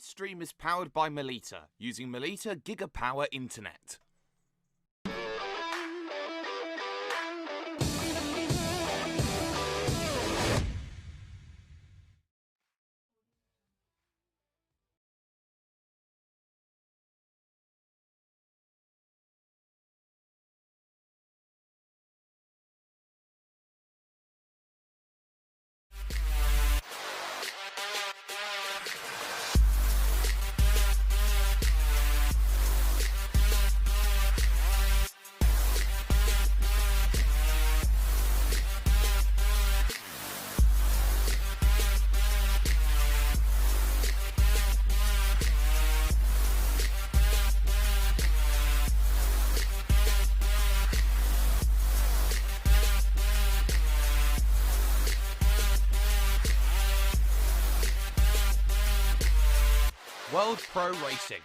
This stream is powered by Melita, using Melita Gigapower Internet. World Pro Racing,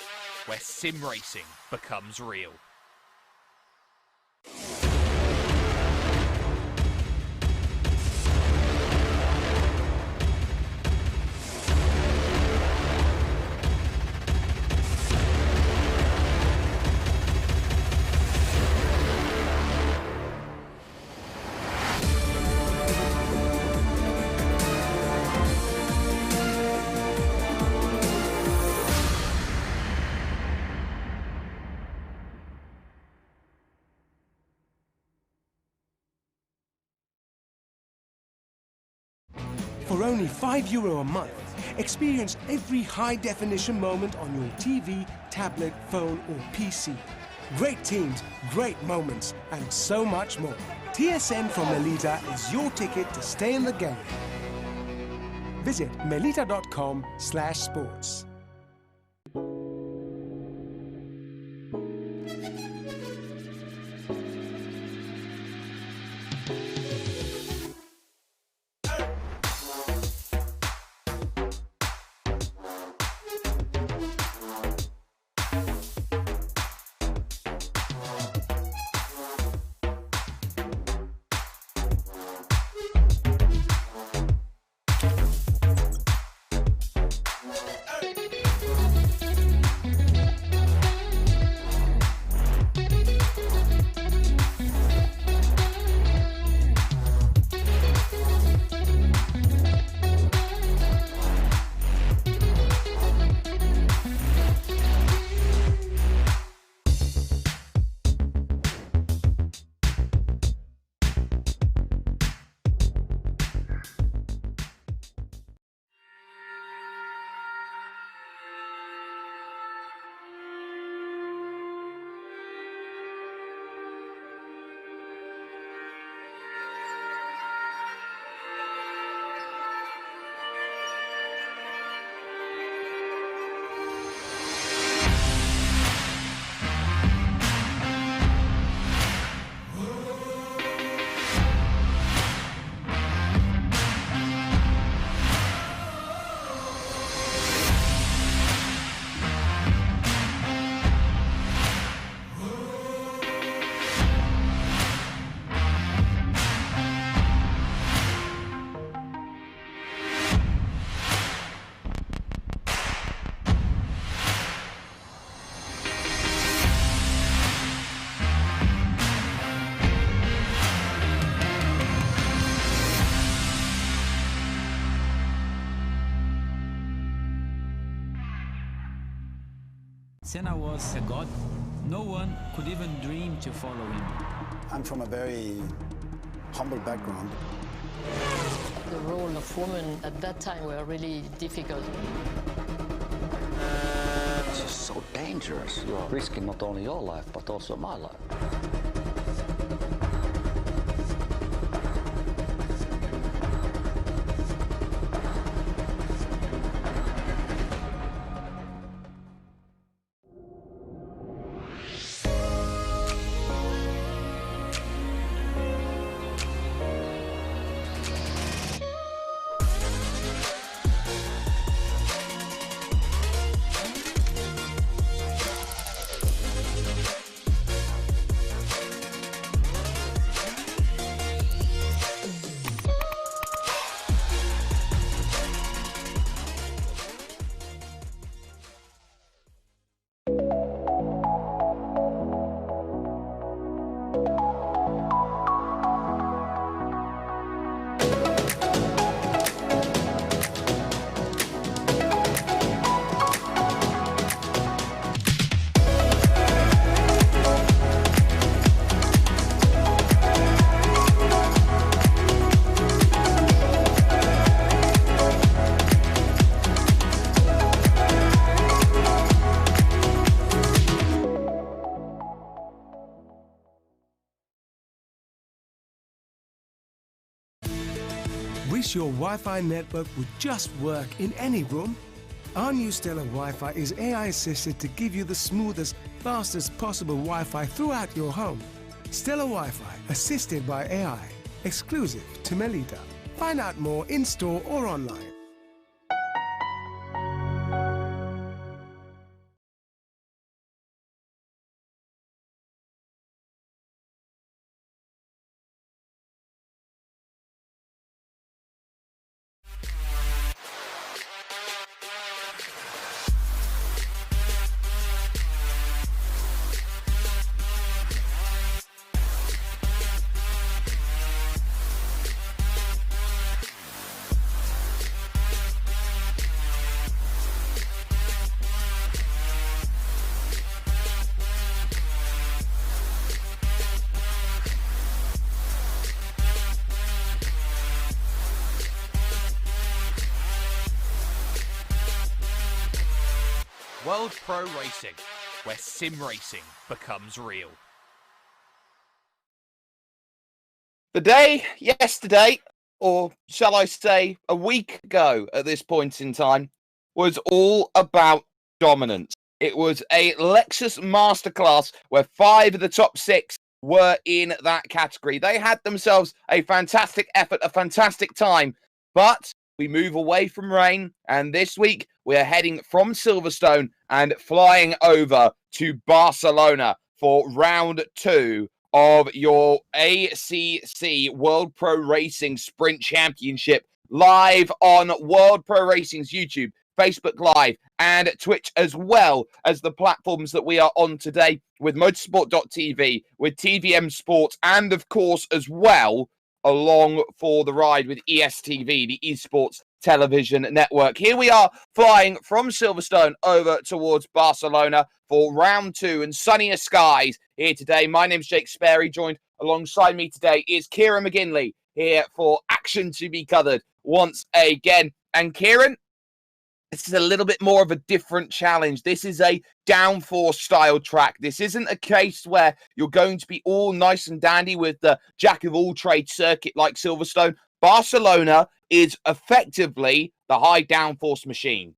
where sim racing becomes real. For only €5 a month, experience every high-definition moment on your TV, tablet, phone or PC. Great teams, great moments, and so much more. TSN from Melita is your ticket to stay in the game. Visit melita.com/sports. Senna was a god. No one could even dream to follow him. I'm from a very humble background. The role of women at that time were really difficult. It's just so dangerous. You are risking not only your life, but also my life. Wish your Wi-Fi network would just work in any room? Our new Stellar Wi-Fi is AI assisted to give you the smoothest, fastest possible Wi-Fi throughout your home. Stellar Wi-Fi, assisted by AI, exclusive to Melita. Find out more in-store or online. World Pro Racing, where sim racing becomes real. The day yesterday, or shall I say a week ago at this point in time, was all about dominance. It was a Lexus masterclass where 5 of the top 6 were in that category. They had themselves a fantastic effort, a fantastic time, but we move away from rain, and this week we're heading from Silverstone and flying over to Barcelona for round 2 of your ACC World Pro Racing Sprint Championship, live on World Pro Racing's YouTube, Facebook Live, and Twitch, as well as the platforms that we are on today with motorsport.tv, with TVM Sports, and of course as well along for the ride with ESTV, the Esports Television Network. Here we are flying from Silverstone over towards Barcelona for round 2 and sunnier skies here today. My name's Jake Sperry. Joined alongside me today is Kieran McGinley here for action to be covered once again. And Kieran, this is a little bit more of a different challenge. This is a downforce style track. This isn't a case where you're going to be all nice and dandy with the jack of all trades circuit like Silverstone. Barcelona is effectively the high downforce machine.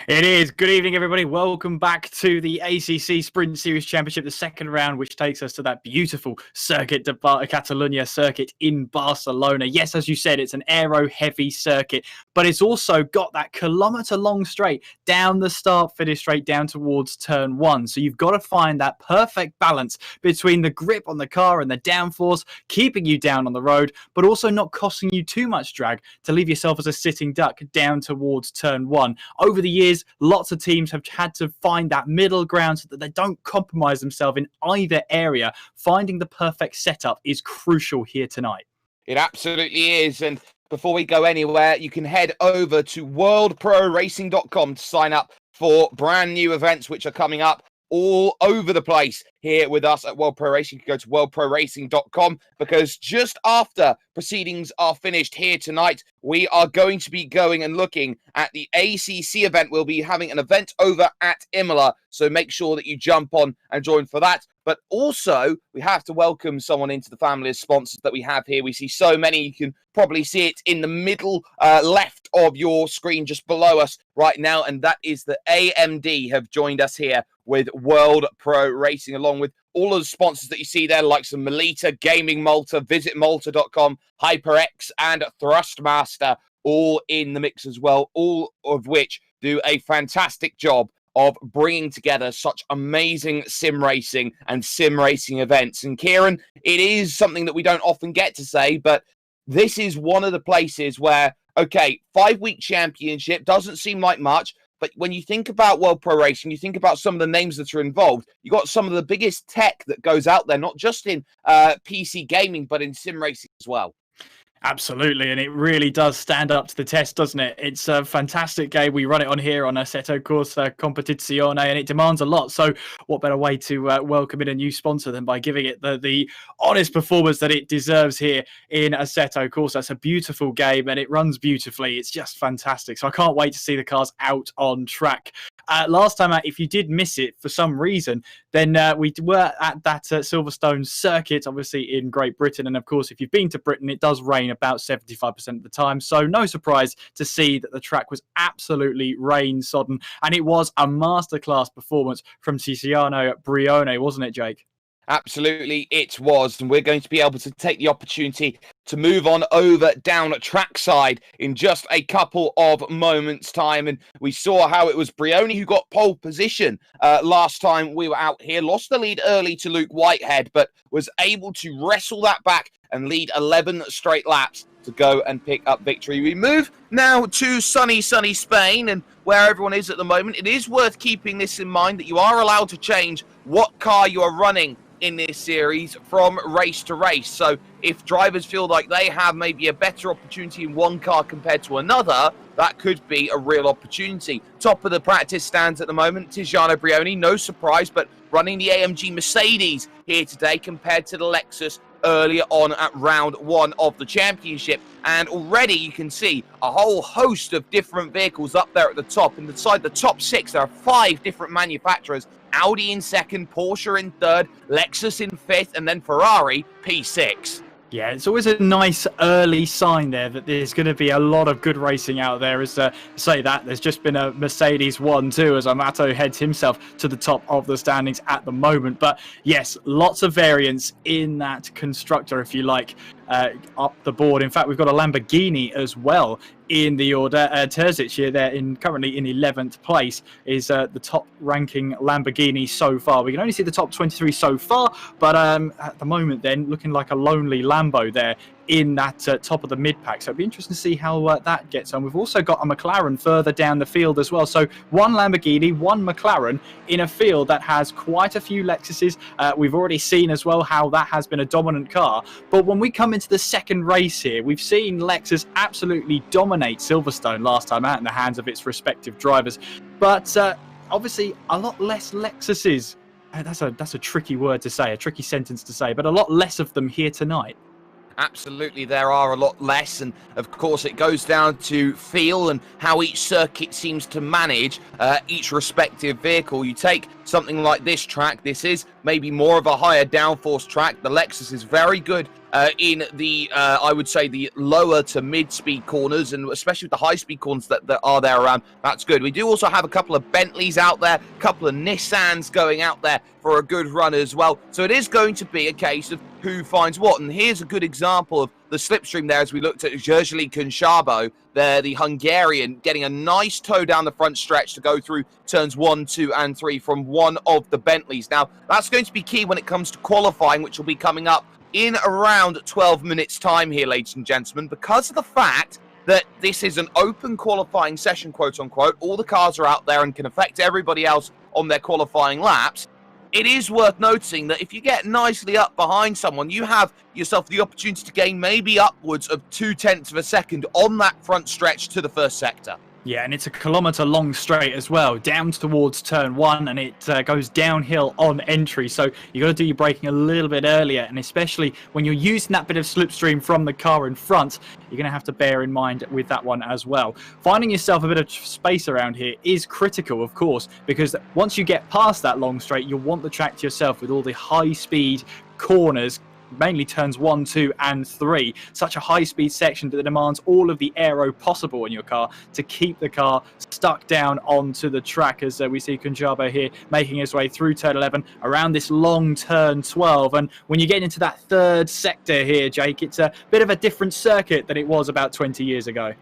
It is. Good evening, everybody. Welcome back to the ACC Sprint Series Championship, the second round, which takes us to that beautiful Circuit de Catalunya circuit in Barcelona. Yes, as you said, it's an aero-heavy circuit, but it's also got that kilometre-long straight down the start-finish straight down towards turn 1. So you've got to find that perfect balance between the grip on the car and the downforce, keeping you down on the road, but also not costing you too much drag to leave yourself as a sitting duck down towards turn 1. Over the years, lots of teams have had to find that middle ground so that they don't compromise themselves in either area. Finding the perfect setup is crucial here tonight. It absolutely is. And before we go anywhere, you can head over to worldproracing.com to sign up for brand new events which are coming up all over the place here with us at World Pro Racing. You can go to worldproracing.com because just after proceedings are finished here tonight, we are going to be going and looking at the ACC event. We'll be having an event over at Imola, so make sure that you jump on and join for that. But also, we have to welcome someone into the family of sponsors that we have here. We see so many. You can probably see it in the middle left of your screen just below us right now, and that is the AMD have joined us here with World Pro Racing, along with all of the sponsors that you see there, like some Melita, Gaming Malta, VisitMalta.com, HyperX, and Thrustmaster, all in the mix as well, all of which do a fantastic job of bringing together such amazing sim racing and sim racing events. And Kieran, it is something that we don't often get to say, but this is one of the places where, okay, 5-week championship doesn't seem like much, but when you think about World Pro Racing, you think about some of the names that are involved. You got some of the biggest tech that goes out there, not just in PC gaming, but in sim racing as well. Absolutely, and it really does stand up to the test, doesn't it? It's a fantastic game. We run it on here on Assetto Corsa Competizione, and it demands a lot. So what better way to welcome in a new sponsor than by giving it the honest performance that it deserves here in Assetto Corsa. It's a beautiful game, and it runs beautifully. It's just fantastic. So I can't wait to see the cars out on track. Last time out, if you did miss it for some reason, then we were at that Silverstone circuit, obviously in Great Britain. And of course, if you've been to Britain, it does rain about 75% of the time. So no surprise to see that the track was absolutely rain-sodden. And it was a masterclass performance from Tiziano Brione, wasn't it, Jake? Absolutely, it was. And we're going to be able to take the opportunity to move on over down trackside in just a couple of moments' time. And we saw how it was Brione who got pole position last time we were out here. Lost the lead early to Luke Whitehead, but was able to wrestle that back and lead 11 straight laps to go and pick up victory. We move now to sunny Spain, and where everyone is at the moment. It is worth keeping this in mind that you are allowed to change what car you are running in this series from race to race. So if drivers feel like they have maybe a better opportunity in one car compared to another, that could be a real opportunity. Top of the practice stands at the moment, Tiziano Brione, no surprise, but running the AMG Mercedes here today compared to the Lexus earlier on at round one of the championship. And already you can see a whole host of different vehicles up there at the top. And inside the top six, there are 5 different manufacturers. Audi in second, Porsche in third, Lexus in fifth, and then Ferrari P6. Yeah, it's always a nice early sign there that there's going to be a lot of good racing out there. As say that, there's just been a Mercedes 1-2 as Amato heads himself to the top of the standings at the moment. But yes, lots of variance in that constructor, if you like, up the board. In fact, we've got a Lamborghini as well in the order. Terzic here, there currently in 11th place, is the top ranking Lamborghini so far. We can only see the top 23 so far, but at the moment then looking like a lonely Lambo there in that top of the mid-pack. So it'll be interesting to see how that gets on. We've also got a McLaren further down the field as well. So one Lamborghini, one McLaren in a field that has quite a few Lexuses. We've already seen as well how that has been a dominant car. But when we come into the second race here, we've seen Lexus absolutely dominate Silverstone last time out in the hands of its respective drivers. But obviously a lot less Lexuses. That's a tricky word to say, a tricky sentence to say, but a lot less of them here tonight. Absolutely, there are a lot less, and of course it goes down to feel and how each circuit seems to manage each respective vehicle. You take something like this track, this is maybe more of a higher downforce track. The Lexus is very good in the, I would say, the lower to mid-speed corners, and especially with the high-speed corners that are there around, that's good. We do also have a couple of Bentleys out there, a couple of Nissans going out there for a good run as well. So it is going to be a case of who finds what, and here's a good example of the slipstream there as we looked at Jerzy Kunszabo there, the Hungarian, getting a nice toe down the front stretch to go through turns 1, 2, and 3 from one of the Bentleys. Now, that's going to be key when it comes to qualifying, which will be coming up in around 12 minutes time here, ladies and gentlemen, because of the fact that this is an open qualifying session, quote unquote. All the cars are out there and can affect everybody else on their qualifying laps. It is worth noticing that if you get nicely up behind someone, you have yourself the opportunity to gain maybe upwards of 0.2 of a second on that front stretch to the first sector. Yeah, and it's a kilometre-long straight as well, down towards turn 1, and it goes downhill on entry. So you got to do your braking a little bit earlier, and especially when you're using that bit of slipstream from the car in front, you're going to have to bear in mind with that one as well. Finding yourself a bit of space around here is critical, of course, because once you get past that long straight, you'll want the track to yourself with all the high-speed corners, mainly turns 1, 2, and 3. Such a high-speed section that demands all of the aero possible in your car to keep the car stuck down onto the track, as we see Kunszabo here making his way through turn 11 around this long turn 12. And when you get into that third sector here, Jake, it's a bit of a different circuit than it was about 20 years ago.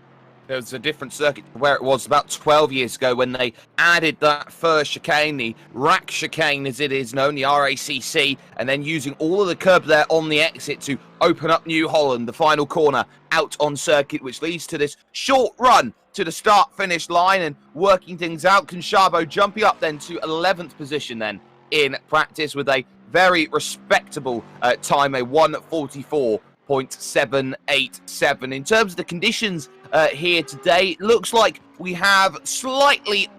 There was a different circuit where it was about 12 years ago when they added that first chicane, the rack chicane as it is known, the RACC, and then using all of the curb there on the exit to open up New Holland, the final corner out on circuit, which leads to this short run to the start-finish line and working things out. Kunszabo jumping up then to 11th position then in practice with a very respectable time, a 1:44.787. In terms of the conditions here today, it looks like we have slightly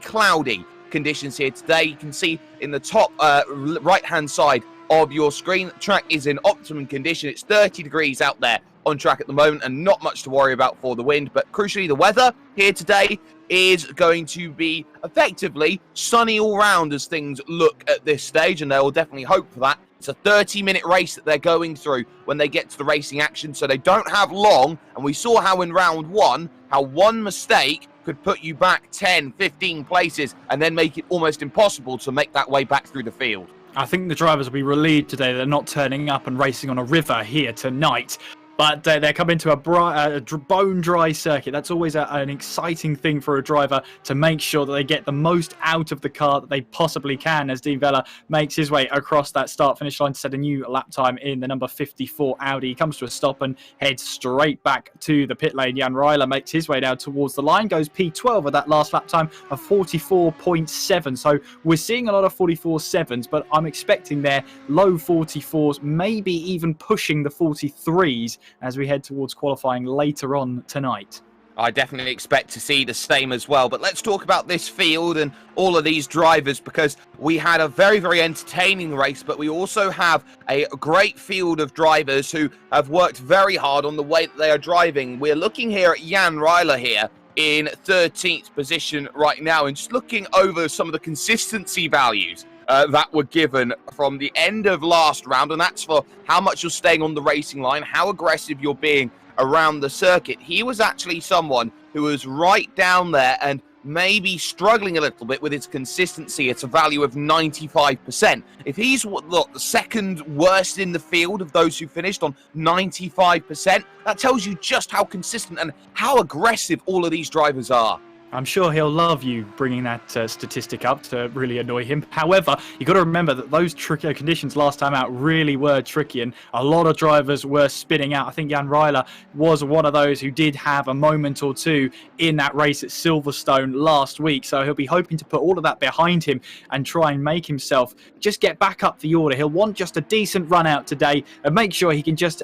cloudy conditions here today. You can see in the top right hand side of your screen, the track is in optimum condition. It's 30 degrees out there on track at the moment and not much to worry about for the wind. But crucially, the weather here today is going to be effectively sunny all round as things look at this stage, and they will definitely hope for that. It's a 30-minute race that they're going through when they get to the racing action, so they don't have long. And we saw how in round one, how one mistake could put you back 10, 15 places and then make it almost impossible to make that way back through the field. I think the drivers will be relieved today they're not turning up and racing on a river here tonight. But they're coming to a bone-dry circuit. That's always an exciting thing for a driver, to make sure that they get the most out of the car that they possibly can, as Dean Vella makes his way across that start-finish line to set a new lap time in the number 54 Audi. He comes to a stop and heads straight back to the pit lane. Jan Ryler makes his way down towards the line, goes P12 at that last lap time of 44.7. So we're seeing a lot of 44.7s, but I'm expecting their low 44s, maybe even pushing the 43s, as we head towards qualifying later on tonight. I definitely expect to see the same as well. But let's talk about this field and all of these drivers, because we had a very, very entertaining race, but we also have a great field of drivers who have worked very hard on the way that they are driving. We're looking here at Jan Ryler here in 13th position right now, and just looking over some of the consistency values that were given from the end of last round, and that's for how much you're staying on the racing line, how aggressive you're being around the circuit. He was actually someone who was right down there and maybe struggling a little bit with his consistency at a value of 95%. If he's the second worst in the field of those who finished on 95%, that tells you just how consistent and how aggressive all of these drivers are. I'm sure he'll love you bringing that statistic up to really annoy him. However, you've got to remember that those trickier conditions last time out really were tricky, and a lot of drivers were spinning out. I think Jan Ryler was one of those who did have a moment or two in that race at Silverstone last week, so he'll be hoping to put all of that behind him and try and make himself just get back up the order. He'll want just a decent run out today and make sure he can just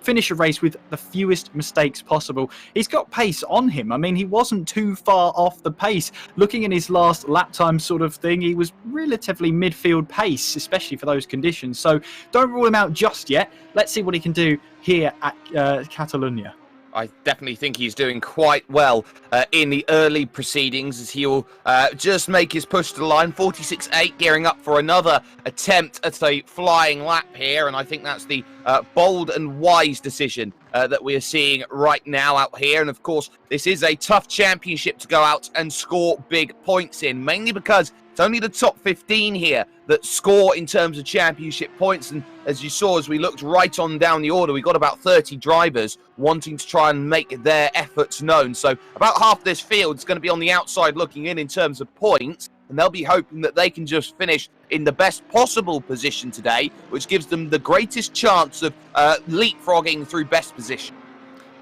finish a race with the fewest mistakes possible. He's got pace on him. I mean, he wasn't too far off the pace. Looking at his last lap time sort of thing, he was relatively midfield pace, especially for those conditions. So don't rule him out just yet. Let's see what he can do here at Catalonia. I definitely think he's doing quite well in the early proceedings, as he'll just make his push to the line. 46.8, gearing up for another attempt at a flying lap here, and I think that's the bold and wise decision that we are seeing right now out here. And of course, this is a tough championship to go out and score big points in, mainly because it's only the top 15 here that score in terms of championship points. And as you saw, as we looked right on down the order, we got about 30 drivers wanting to try and make their efforts known. So about half this field is going to be on the outside looking in terms of points, and they'll be hoping that they can just finish in the best possible position today, which gives them the greatest chance of leapfrogging through best position.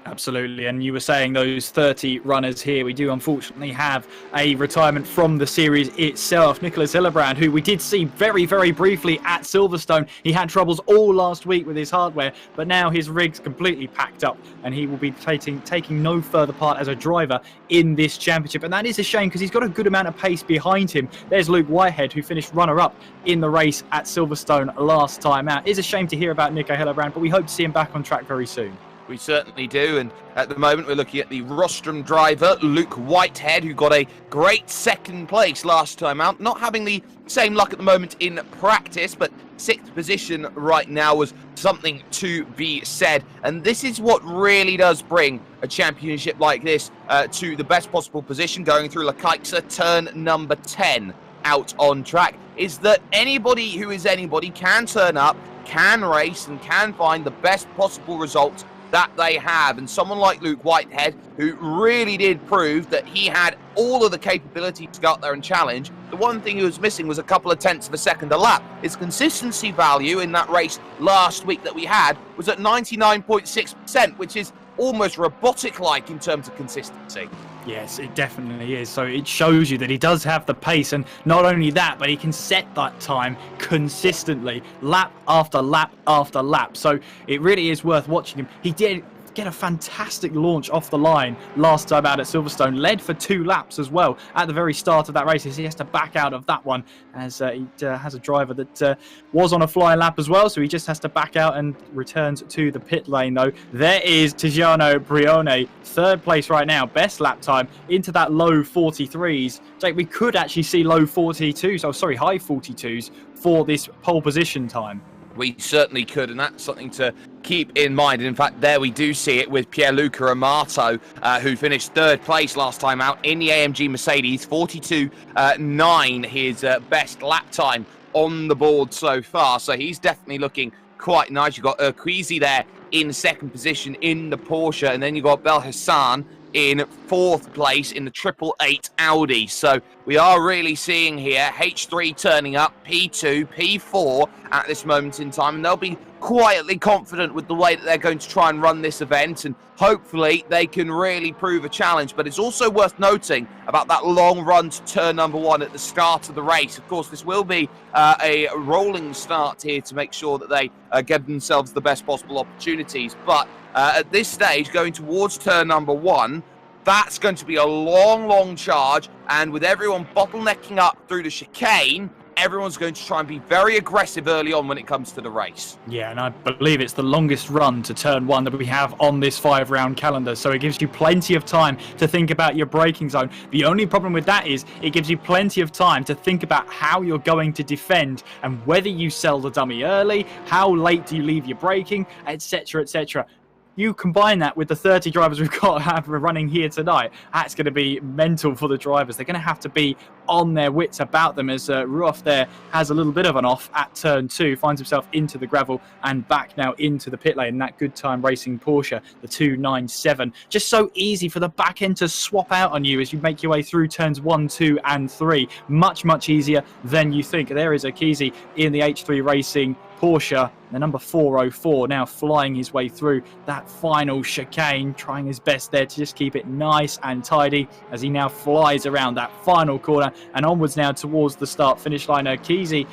Absolutely, and you were saying those 30 runners here. We do unfortunately have a retirement from the series itself. Nicholas Hillebrand, who we did see very, very briefly at Silverstone. He had troubles all last week with his hardware, but now his rig's completely packed up and he will be taking no further part as a driver in this championship. And that is a shame, because he's got a good amount of pace behind him. There's Luke Whitehead, who finished runner-up in the race at Silverstone last time out. It is a shame to hear about Nico Hillebrand, but we hope to see him back on track very soon. We certainly do, and at the moment we're looking at the rostrum driver, Luke Whitehead, who got a great second place last time out. Not having the same luck at the moment in practice, but 6th position right now was something to be said. And this is what really does bring a championship like this to the best possible position, going through Lekaixa, turn number 10 out on track, is that anybody who is anybody can turn up, can race, and can find the best possible results that they have. And someone like Luke Whitehead, who really did prove that he had all of the capability to go out there and challenge. The one thing he was missing was a couple of tenths of a second a lap. His consistency value in that race last week that we had was at 99.6%, which is almost robotic-like in terms of consistency. Yes, it definitely is. So it shows you that he does have the pace, and not only that, but he can set that time consistently, lap after lap after lap. So it really is worth watching him. He did get a fantastic launch off the line last time out at Silverstone. Led for 2 laps as well at the very start of that race. He has to back out of that one as he has a driver that was on a flying lap as well. So he just has to back out and returns to the pit lane though. There is Tiziano Brione, 3rd place right now. Best lap time into that low 43s. Jake, we could actually see low 42s, high 42s for this pole position time. We certainly could, and that's something to keep in mind. And in fact, there we do see it with Pierluca Amato, who finished 3rd place last time out in the AMG Mercedes, 42.9, his best lap time on the board so far. So he's definitely looking quite nice. You've got Urquizy there in 2nd position in the Porsche, and then you've got Belhassan in 4th place in the 888 Audi. So we are really seeing here H3 turning up, P2, P4 at this moment in time, and they'll be quietly confident with the way that they're going to try and run this event, and hopefully they can really prove a challenge. But it's also worth noting about that long run to turn number 1 at the start of the race. Of course, this will be a rolling start here to make sure that they give themselves the best possible opportunities. But at this stage, going towards turn number 1, that's going to be a long charge, and with everyone bottlenecking up through the chicane, everyone's going to try and be very aggressive early on when it comes to the race. Yeah, and I believe it's the longest run to turn 1 that we have on this 5-round calendar, so it gives you plenty of time to think about your braking zone. The only problem with that is it gives you plenty of time to think about how you're going to defend and whether you sell the dummy early, how late do you leave your braking, etc, etc. You combine that with the 30 drivers we've got running here tonight, that's going to be mental for the drivers. They're going to have to be on their wits about them, as Ruoff there has a little bit of an off at turn 2, finds himself into the gravel and back now into the pit lane. That Good Time Racing Porsche, the 297. Just so easy for the back end to swap out on you as you make your way through turns 1, 2 and 3. Much easier than you think. There is Urquizy in the H3 Racing Porsche, the number 404, now flying his way through that final chicane, trying his best there to just keep it nice and tidy as he now flies around that final corner and onwards now towards the start finish line. Urquizy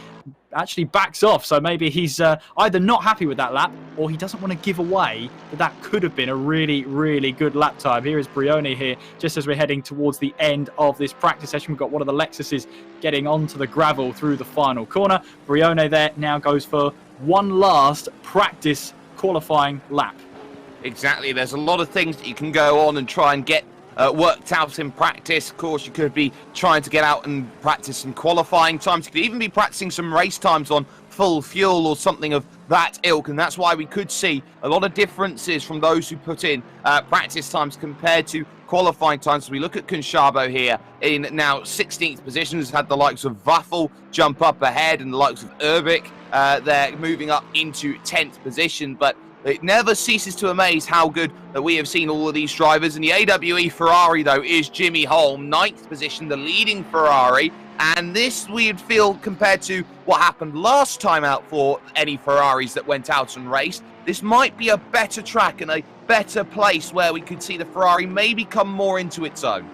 actually backs off, so maybe he's either not happy with that lap or he doesn't want to give away that could have been a really good lap time. Here is Brione here just as we're heading towards the end of this practice session. We've got one of the Lexuses getting onto the gravel through the final corner. Brione there now goes for one last practice qualifying lap. Exactly, there's a lot of things that you can go on and try and get worked out in practice. Of course, you could be trying to get out and practice some qualifying times. You could even be practicing some race times on full fuel or something of that ilk, and that's why we could see a lot of differences from those who put in practice times compared to qualifying times. So we look at Conchabo here in now 16th position, has had the likes of Waffle jump up ahead and the likes of Urbik, they're moving up into 10th position, but it never ceases to amaze how good that we have seen all of these drivers. And the AWE Ferrari, though, is Jimmy Holm, 9th position, the leading Ferrari. And this, we'd feel, compared to what happened last time out for any Ferraris that went out and raced, this might be a better track and a better place where we could see the Ferrari maybe come more into its own.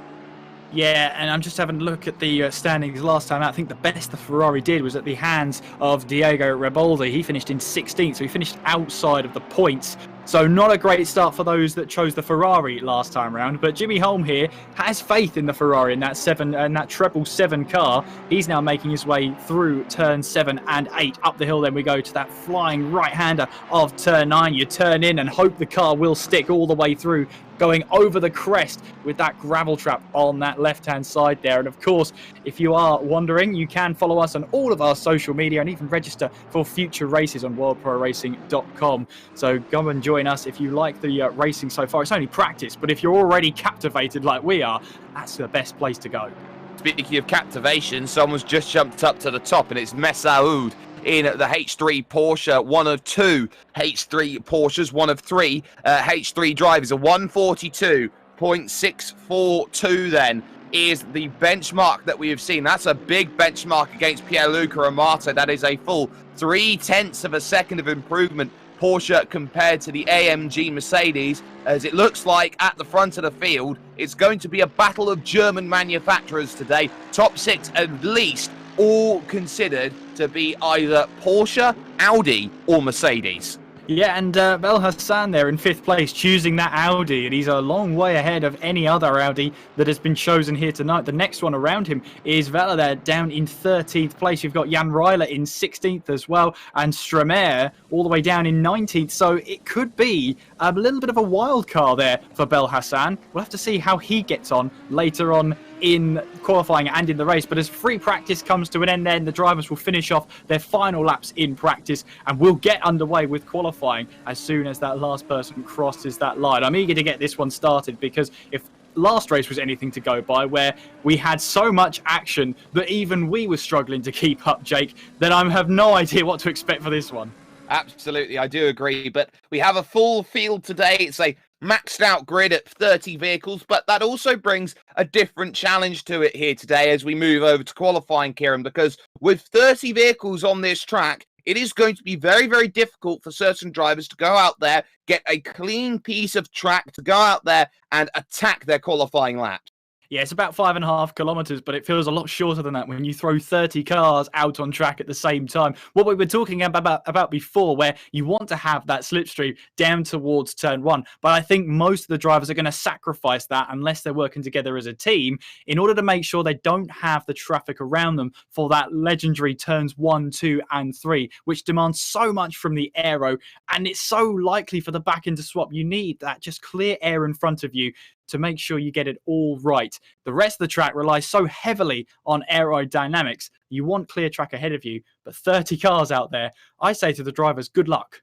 Yeah, and I'm just having a look at the standings last time out. I think the best the Ferrari did was at the hands of Diego Reboldi. He finished in 16th, so he finished outside of the points. So not a great start for those that chose the Ferrari last time round. But Jimmy Holm here has faith in the Ferrari in that 777 car. He's now making his way through turn 7 and 8. Up the hill then we go to that flying right-hander of turn 9. You turn in and hope the car will stick all the way through, going over the crest with that gravel trap on that left-hand side there. And of course, if you are wondering, you can follow us on all of our social media and even register for future races on worldproracing.com. So go and join us if you like the racing so far. It's only practice, but if you're already captivated like we are, that's the best place to go. Speaking of captivation, someone's just jumped up to the top, and it's Messaoud in the H3 Porsche, one of 2 H3 Porsches, one of 3 H3 drivers. A 142.642 then is the benchmark that we have seen. That's a big benchmark against Pierluca Amato. That is a full 0.3 of a second of improvement Porsche compared to the AMG Mercedes, as it looks like at the front of the field it's going to be a battle of German manufacturers today. Top 6 at least, all considered to be either Porsche, Audi or Mercedes. Yeah, and Bel Hassan there in 5th place, choosing that Audi, and he's a long way ahead of any other Audi that has been chosen here tonight. The next one around him is Vela there, down in 13th place. You've got Jan Reiler in 16th as well, and Stremer all the way down in 19th. So it could be a little bit of a wild card there for Bel Hassan. We'll have to see how he gets on later on in qualifying and in the race. But as free practice comes to an end, then the drivers will finish off their final laps in practice, and we'll get underway with qualifying as soon as that last person crosses that line. I'm eager to get this one started, because if last race was anything to go by, where we had so much action that even we were struggling to keep up, Jake, then I have no idea what to expect for this one. Absolutely, I do agree. But we have a full field today. It's a maxed out grid at 30 vehicles, but that also brings a different challenge to it here today as we move over to qualifying, Kieran, because with 30 vehicles on this track, it is going to be very, very difficult for certain drivers to go out there, get a clean piece of track, to go out there and attack their qualifying laps. Yeah, it's about 5.5 kilometers, but it feels a lot shorter than that when you throw 30 cars out on track at the same time. What we were talking about before, where you want to have that slipstream down towards turn 1. But I think most of the drivers are going to sacrifice that unless they're working together as a team in order to make sure they don't have the traffic around them for that legendary turns 1, 2, and 3, which demands so much from the aero. And it's so likely for the back end to swap. You need that just clear air in front of you to make sure you get it all right. The rest of the track relies so heavily on aerodynamics. You want clear track ahead of you, but 30 cars out there, I say to the drivers, good luck.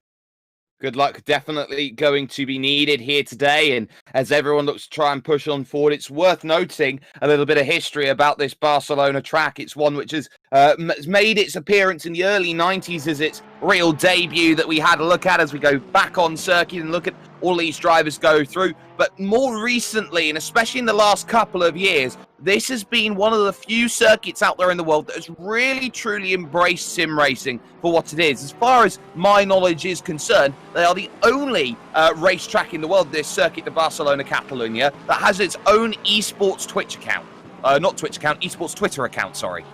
Good luck, definitely going to be needed here today. And as everyone looks to try and push on forward, it's worth noting a little bit of history about this Barcelona track. It's one which has made its appearance in the early 90s as its real debut that we had a look at as we go back on circuit and look at all these drivers go through. But more recently, and especially in the last couple of years, this has been one of the few circuits out there in the world that has really, truly embraced sim racing for what it is. As far as my knowledge is concerned, they are the only racetrack in the world, this circuit, the Barcelona Catalunya, that has its own esports Twitch account. Not Twitch account, esports Twitter account, sorry.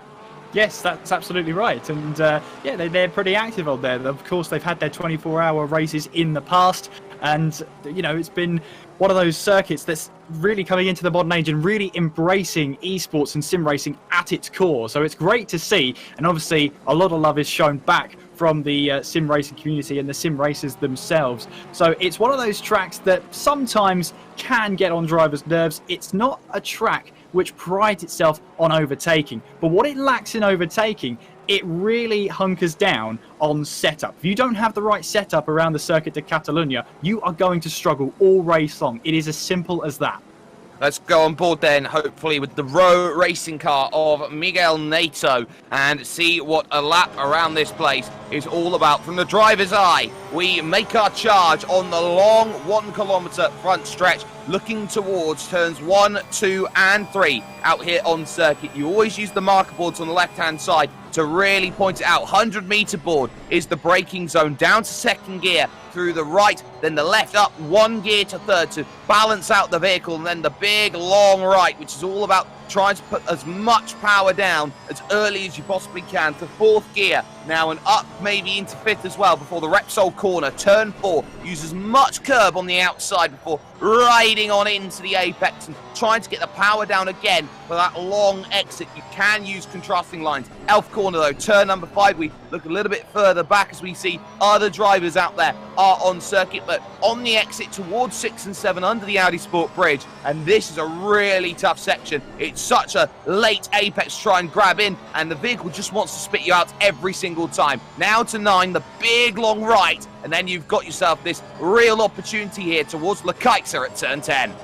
Yes, that's absolutely right. And yeah, they're pretty active on there. Of course, they've had their 24-hour races in the past. And, you know, it's been one of those circuits that's really coming into the modern age and really embracing esports and sim racing at its core. So it's great to see. And obviously, a lot of love is shown back from the sim racing community and the sim racers themselves. So it's one of those tracks that sometimes can get on drivers' nerves. It's not a track which prides itself on overtaking. But what it lacks in overtaking, it really hunkers down on setup. If you don't have the right setup around the Circuit de Catalunya, you are going to struggle all race long. It is as simple as that. Let's go on board then, hopefully, with the row racing car of Miguel Neto and see what a lap around this place is all about. From the driver's eye, we make our charge on the long 1 kilometre front stretch, looking towards turns 1, 2 and 3 out here on circuit. You always use the marker boards on the left-hand side to really point it out. 100-metre board is the braking zone, down to second gear, through the right, then the left, up 1 gear to third to balance out the vehicle, and then the big long right, which is all about trying to put as much power down as early as you possibly can to 4th gear now, and up maybe into 5th as well before the Repsol corner. Turn 4, use as much curb on the outside before riding on into the apex and trying to get the power down again for that long exit. You can use contrasting lines. Elf corner though, turn number 5, we look a little bit further back as we see other drivers out there are on circuit, but on the exit towards 6 and 7 under the Audi Sport Bridge, and this is a really tough section. It's such a late apex to try and grab in, and the vehicle just wants to spit you out every single time. Now to 9, the big long right, and then you've got yourself this real opportunity here towards Le Kaiser at turn 10.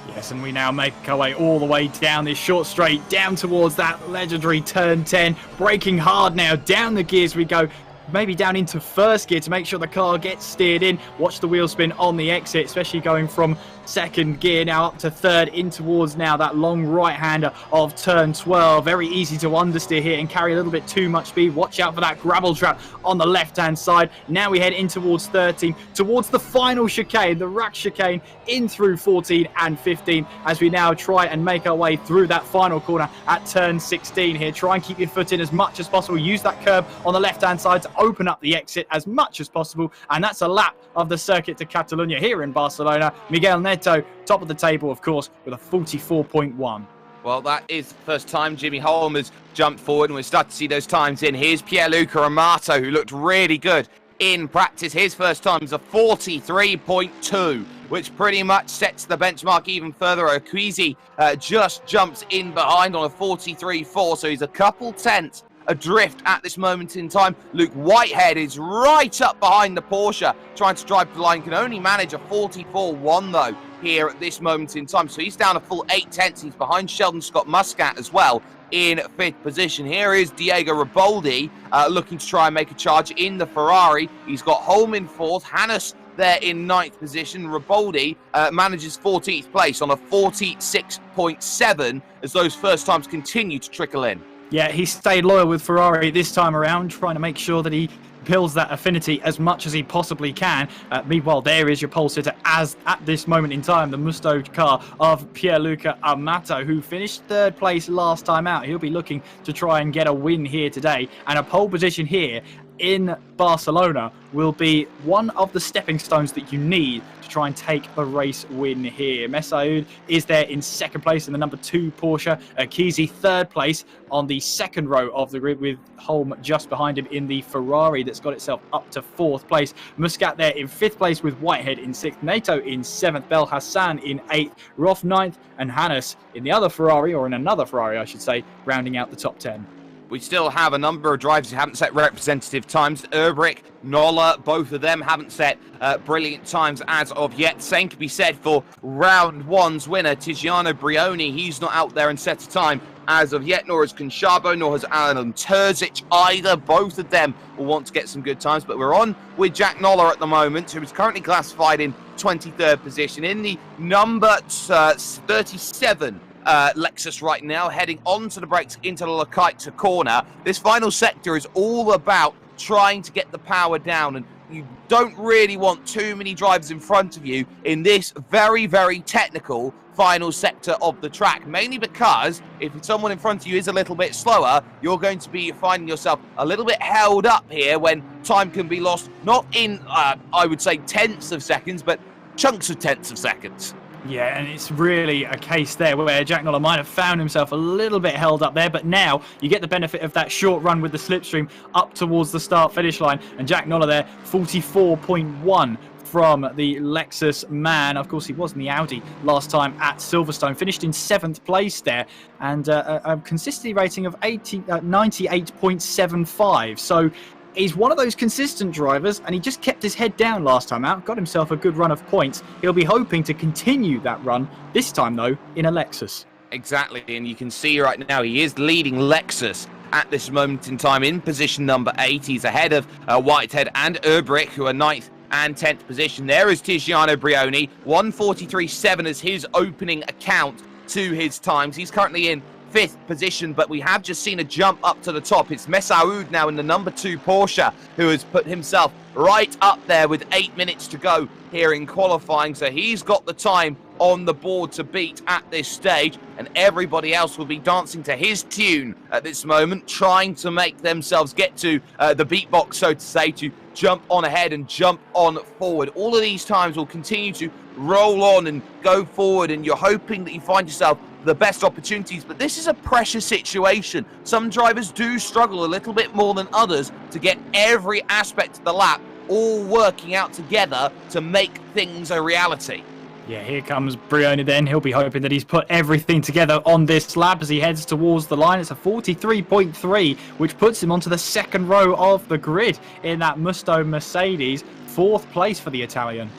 Yes, and we now make our way all the way down this short straight, down towards that legendary turn 10, braking hard now, down the gears we go, maybe down into first gear to make sure the car gets steered in. Watch the wheel spin on the exit, especially going from second gear, now up to third, in towards now that long right-hander of turn 12. Very easy to understeer here and carry a little bit too much speed. Watch out for that gravel trap on the left-hand side. Now we head in towards 13, towards the final chicane, the rack chicane, in through 14 and 15, as we now try and make our way through that final corner at turn 16 here. Try and keep your foot in as much as possible. Use that curb on the left-hand side to open up the exit as much as possible. And that's a lap of the Circuit de Catalunya here in Barcelona. Miguel Neto, top of the table, of course, with a 44.1. Well, that is the first time Jimmy Holm has jumped forward, and we're starting to see those times in. Here's Pierluca Amato, who looked really good in practice. His first time is a 43.2, which pretty much sets the benchmark even further. Okwisi just jumps in behind on a 43.4, so he's a couple tenths adrift at this moment in time. Luke Whitehead is right up behind the Porsche, trying to drive the line, can only manage a 44.1 though here at this moment in time. So he's down a full 8 tenths. He's behind Sheldon Scott Muscat as well in 5th position. Here is Diego Riboldi looking to try and make a charge in the Ferrari. He's got Holm in 4th, Hannes there in 9th position. Riboldi manages 14th place on a 46.7 as those first times continue to trickle in. Yeah, he stayed loyal with Ferrari this time around, trying to make sure that he builds that affinity as much as he possibly can. Meanwhile, there is your pole sitter, as at this moment in time, the Musto car of Pierluca Amato, who finished 3rd place last time out. He'll be looking to try and get a win here today, and a pole position here in Barcelona will be one of the stepping stones that you need to try and take the race win here. Messaoud is there in 2nd place in the number 2 Porsche. Okwisi 3rd place on the 2nd row of the grid, with Holm just behind him in the Ferrari that's got itself up to 4th place. Muscat there in 5th place with Whitehead in 6th. Nato in 7th. Bel Hassan in 8th. Roth 9th. And Hannes in the other Ferrari, or in another Ferrari I should say, rounding out the top 10. We still have a number of drivers who haven't set representative times. Erbrick, Noller, both of them haven't set brilliant times as of yet. Same can be said for round 1's winner, Tiziano Brioni. He's not out there and set a time as of yet, nor has Conchabo, nor has Alan Terzic either. Both of them will want to get some good times, but we're on with Jack Noller at the moment, who is currently classified in 23rd position in the number 37 Lexus right now, heading onto the brakes into the Lakaita corner. This final sector is all about trying to get the power down, and you don't really want too many drivers in front of you in this very, very technical final sector of the track, mainly because if someone in front of you is a little bit slower, you're going to be finding yourself a little bit held up here when time can be lost, not in, I would say, tenths of seconds, but chunks of tenths of seconds. Yeah, and it's really a case there where Jack Noller might have found himself a little bit held up there, but now you get the benefit of that short run with the slipstream up towards the start-finish line, and Jack Noller there, 44.1 from the Lexus man. Of course, he was in the Audi last time at Silverstone, finished in 7th place there, and a consistency rating of 98.75. So he's one of those consistent drivers, and he just kept his head down last time out, got himself a good run of points. He'll be hoping to continue that run, this time though, in a Lexus. Exactly, and you can see right now he is leading Lexus at this moment in time in position number 8. He's ahead of Whitehead and Erbrick, who are 9th and 10th position. There is Tiziano Brioni, 1:43.7 as his opening account to his times. He's currently in 5th position, but we have just seen a jump up to the top. It's Messaoud now in the number 2 Porsche, who has put himself right up there with 8 minutes to go here in qualifying, so he's got the time on the board to beat at this stage, and everybody else will be dancing to his tune at this moment, trying to make themselves get to the beatbox, so to say, to jump on ahead and jump on forward. All of these times will continue to roll on and go forward, and you're hoping that you find yourself the best opportunities, but this is a pressure situation. Some drivers do struggle a little bit more than others to get every aspect of the lap all working out together to make things a reality. Yeah, here comes Brioni then. He'll be hoping that he's put everything together on this lap as he heads towards the line. It's a 43.3, which puts him onto the 2nd row of the grid in that Musto Mercedes. 4th place for the Italian.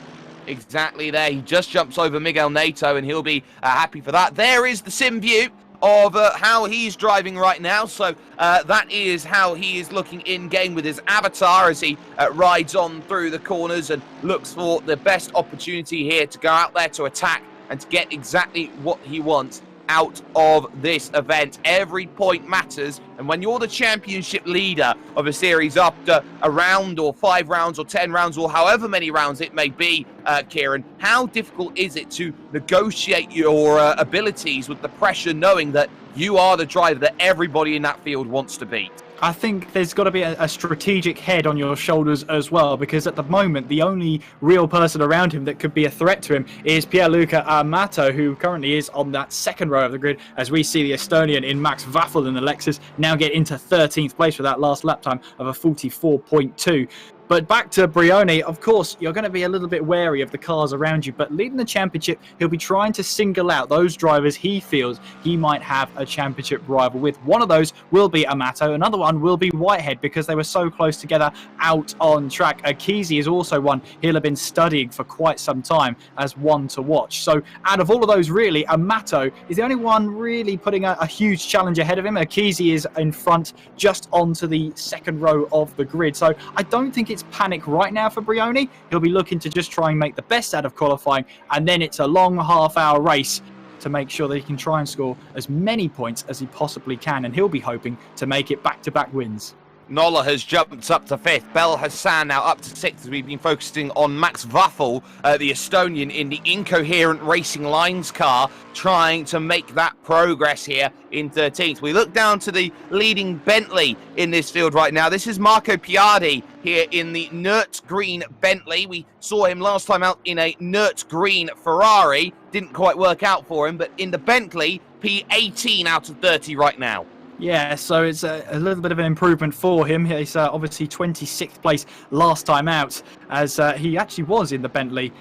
Exactly there. He just jumps over Miguel Neto, and he'll be happy for that. There is the sim view of how he's driving right now. So that is how he is looking in-game with his avatar as he rides on through the corners and looks for the best opportunity here to go out there to attack and to get exactly what he wants out of this event. Every point matters, and when you're the championship leader of a series after a round or 5 rounds or 10 rounds or however many rounds it may be, Kieran, how difficult is it to negotiate your abilities with the pressure knowing that you are the driver that everybody in that field wants to beat? I think there's got to be a strategic head on your shoulders as well, because at the moment, the only real person around him that could be a threat to him is Pierluca Amato, who currently is on that second row of the grid, as we see the Estonian in Max Waffel in the Lexus now get into 13th place with that last lap time of a 44.2. But back to Brioni, of course, you're going to be a little bit wary of the cars around you, but leading the championship, he'll be trying to single out those drivers he feels he might have a championship rival with. One of those will be Amato, another one will be Whitehead, because they were so close together out on track. Akizi is also one he'll have been studying for quite some time as one to watch. So out of all of those, really, Amato is the only one really putting a huge challenge ahead of him. Akizi is in front just onto the second row of the grid. So I don't think it's panic right now for Brioni. He'll be looking to just try and make the best out of qualifying, and then it's a long half-hour race to make sure that he can try and score as many points as he possibly can, and he'll be hoping to make it back-to-back wins. Nola has jumped up to 5th. Bel Hassan now up to 6th. We've been focusing on Max Waffel, the Estonian, in the Incoherent Racing Lines car, trying to make that progress here in 13th. We look down to the leading Bentley in this field right now. This is Marco Piardi here in the Nert Green Bentley. We saw him last time out in a Nert Green Ferrari. Didn't quite work out for him, but in the Bentley, P18 out of 30 right now. Yeah, so it's a little bit of an improvement for him. He's obviously 26th place last time out, as he actually was in the Bentley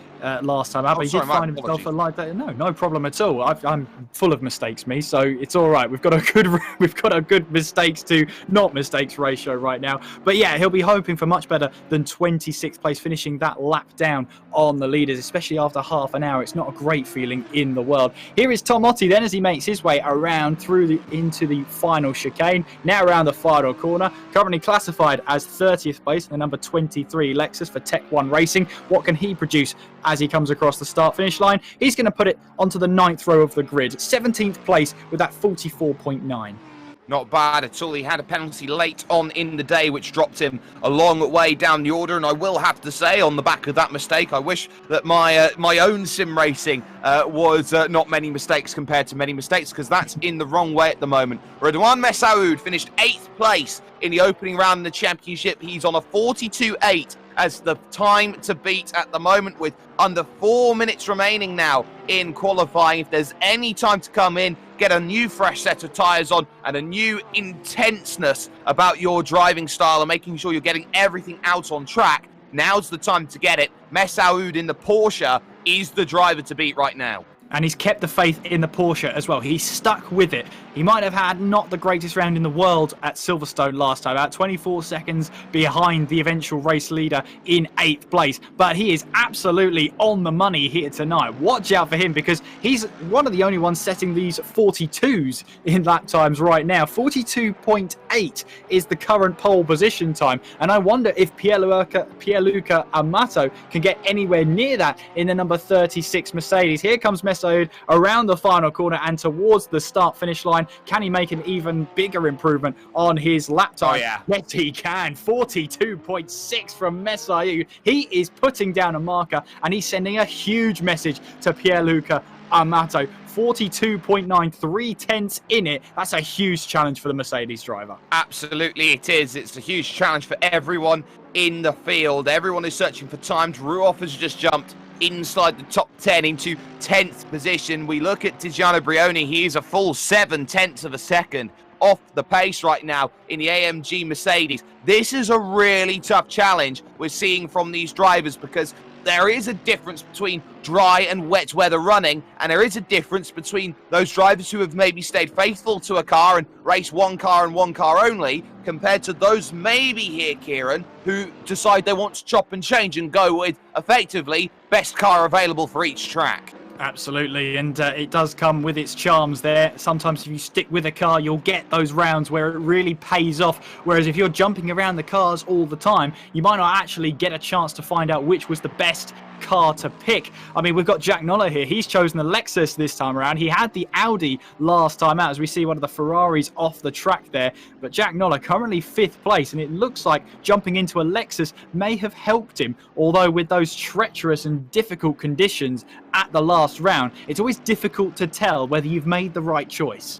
last time out, but he did find himself a light there. No problem at all. I'm full of mistakes, me, so it's all right. We've got a good mistakes to not mistakes ratio right now. But yeah, he'll be hoping for much better than 26th place, finishing that lap down on the leaders, especially after half an hour. It's not a great feeling in the world. Here is Tom Otti then as he makes his way around into the final chicane, now around the final corner, currently classified as 30th place in the number 23 Lexus for Tech 1 Racing. What can he produce as he comes across the start-finish line? He's going to put it onto the 9th row of the grid, 17th place with that 44.9. Not bad at all. He had a penalty late on in the day, which dropped him a long way down the order. And I will have to say, on the back of that mistake, I wish that my own sim racing was not many mistakes compared to many mistakes, because that's in the wrong way at the moment. Redouane Messaoud finished 8th place in the opening round in the championship. He's on a 42.8 as the time to beat at the moment, with under 4 minutes remaining now in qualifying. If there's any time to come in, get a new fresh set of tyres on and a new intenseness about your driving style and making sure you're getting everything out on track, now's the time to get it. Messaoud in the Porsche is the driver to beat right now. And he's kept the faith in the Porsche as well. He's stuck with it. He might have had not the greatest round in the world at Silverstone last time, about 24 seconds behind the eventual race leader in 8th place. But he is absolutely on the money here tonight. Watch out for him, because he's one of the only ones setting these 42s in lap times right now. 42.8 is the current pole position time. And I wonder if Pierluca Amato can get anywhere near that in the number 36 Mercedes. Here comes Messaoud around the final corner and towards the start-finish line. Can he make an even bigger improvement on his lap time? Oh, yeah. Yes, he can. 42.6 from Messaoud. He is putting down a marker, and he's sending a huge message to Pierluca Amato. 42.9, 3/10 in it. That's a huge challenge for the Mercedes driver. Absolutely it is. It's a huge challenge for everyone in the field. Everyone is searching for times. Ruoff has just jumped inside the top 10 into 10th position. We look at Tiziano Brioni. He is a full 7/10 of a second off the pace right now in the AMG Mercedes. This is a really tough challenge we're seeing from these drivers, because there is a difference between dry and wet weather running, and there is a difference between those drivers who have maybe stayed faithful to a car and race one car and one car only, compared to those maybe here, Kieran, who decide they want to chop and change and go with effectively best car available for each track. Absolutely, and it does come with its charms there. Sometimes if you stick with a car, you'll get those rounds where it really pays off. Whereas if you're jumping around the cars all the time, you might not actually get a chance to find out which was the best car to pick. I mean, we've got Jack Noller here. He's chosen the Lexus this time around. He had the Audi last time out, as we see one of the Ferraris off the track there. But Jack Noller currently 5th place, and it looks like jumping into a Lexus may have helped him. Although with those treacherous and difficult conditions at the last round, it's always difficult to tell whether you've made the right choice.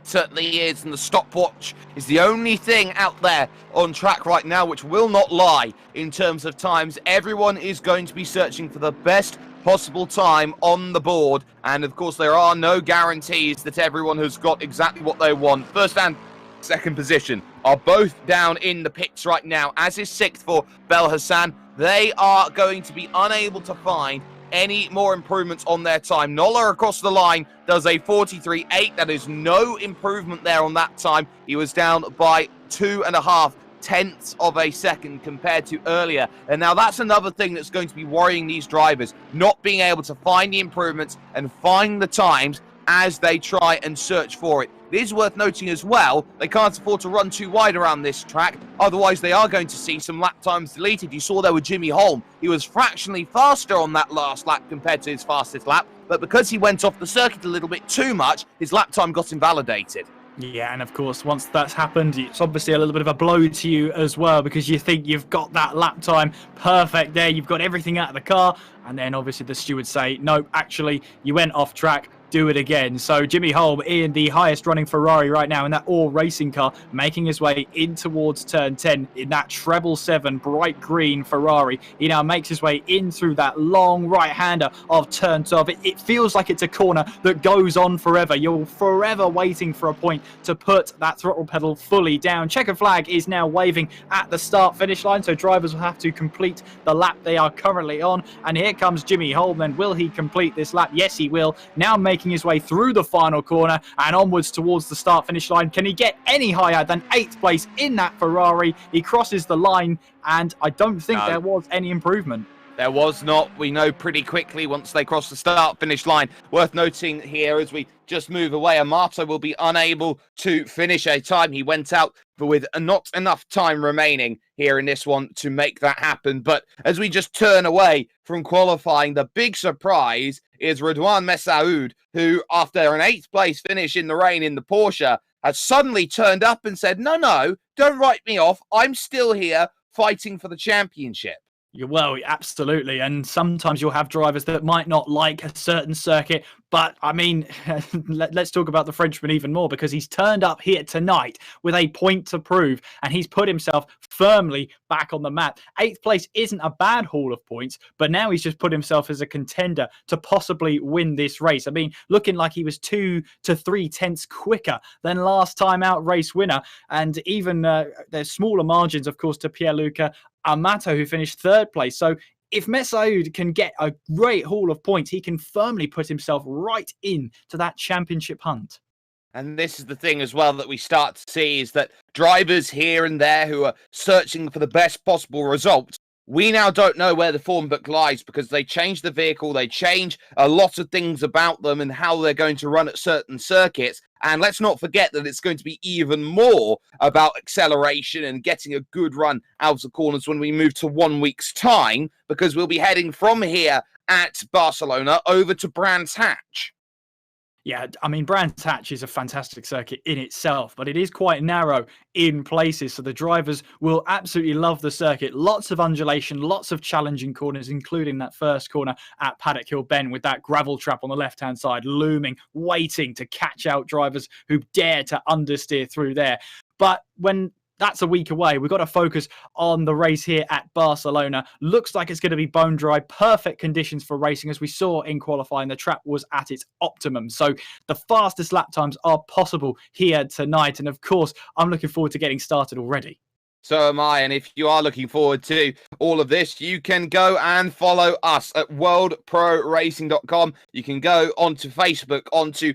Certainly is, and the stopwatch is the only thing out there on track right now which will not lie in terms of times. Everyone is going to be searching for the best possible time on the board, and of course there are no guarantees that everyone has got exactly what they want. First and second position are both down in the pits right now, as is 6th for Bel Hassan. They are going to be unable to find any more improvements on their time. Noller across the line does a 43.8. That is no improvement there on that time. He was down by 2.5 tenths of a second compared to earlier. And now that's another thing that's going to be worrying these drivers, not being able to find the improvements and find the times as they try and search for it. It is worth noting as well, they can't afford to run too wide around this track, otherwise they are going to see some lap times deleted. You saw there with Jimmy Holm, he was fractionally faster on that last lap compared to his fastest lap, but because he went off the circuit a little bit too much, his lap time got invalidated. Yeah, and of course, once that's happened, it's obviously a little bit of a blow to you as well, because you think you've got that lap time perfect there, you've got everything out of the car, and then obviously the stewards say, no, actually, you went off track, do it again. So Jimmy Holm in the highest running Ferrari right now in that all racing car, making his way in towards turn 10 in that treble 7 bright green Ferrari. He now makes his way in through that long right-hander of turn 12. It feels like it's a corner that goes on forever. You're forever waiting for a point to put that throttle pedal fully down. Checkered flag is now waving at the start-finish line, so drivers will have to complete the lap they are currently on. And here comes Jimmy Holm, and will he complete this lap? Yes, he will. Now making his way through the final corner and onwards towards the start finish line. Can he get any higher than 8th place in that Ferrari? He crosses the line, and I don't think there was any improvement. There was not. We know pretty quickly once they cross the start-finish line. Worth noting here as we just move away, Amato will be unable to finish a time. He went out with not enough time remaining here in this one to make that happen. But as we just turn away from qualifying, the big surprise is Redouane Messaoud, who, after an 8th place finish in the rain in the Porsche, has suddenly turned up and said, no, don't write me off. I'm still here fighting for the championship. Well, absolutely. And sometimes you'll have drivers that might not like a certain circuit. But, I mean, let's talk about the Frenchman even more, because he's turned up here tonight with a point to prove, and he's put himself firmly back on the map. 8th place isn't a bad haul of points, but now he's just put himself as a contender to possibly win this race. I mean, looking like he was 2 to 3 tenths quicker than last time out race winner. And even there's smaller margins, of course, to Pierluca Amato, who finished 3rd place. So if Messaoud can get a great haul of points, he can firmly put himself right in to that championship hunt. And this is the thing as well that we start to see, is that drivers here and there who are searching for the best possible result, we now don't know where the form book lies, because they change the vehicle, they change a lot of things about them and how they're going to run at certain circuits. And let's not forget that it's going to be even more about acceleration and getting a good run out of the corners when we move to 1 week's time, because we'll be heading from here at Barcelona over to Brands Hatch. Yeah, I mean, Brands Hatch is a fantastic circuit in itself, but it is quite narrow in places, so the drivers will absolutely love the circuit. Lots of undulation, lots of challenging corners, including that first corner at Paddock Hill Bend with that gravel trap on the left-hand side, looming, waiting to catch out drivers who dare to understeer through there. But when that's a week away, we've got to focus on the race here at Barcelona. Looks like it's going to be bone dry, perfect conditions for racing. As we saw in qualifying, the track was at its optimum. So the fastest lap times are possible here tonight. And of course, I'm looking forward to getting started already. So am I, and if you are looking forward to all of this, you can go and follow us at worldproracing.com. You can go onto Facebook, onto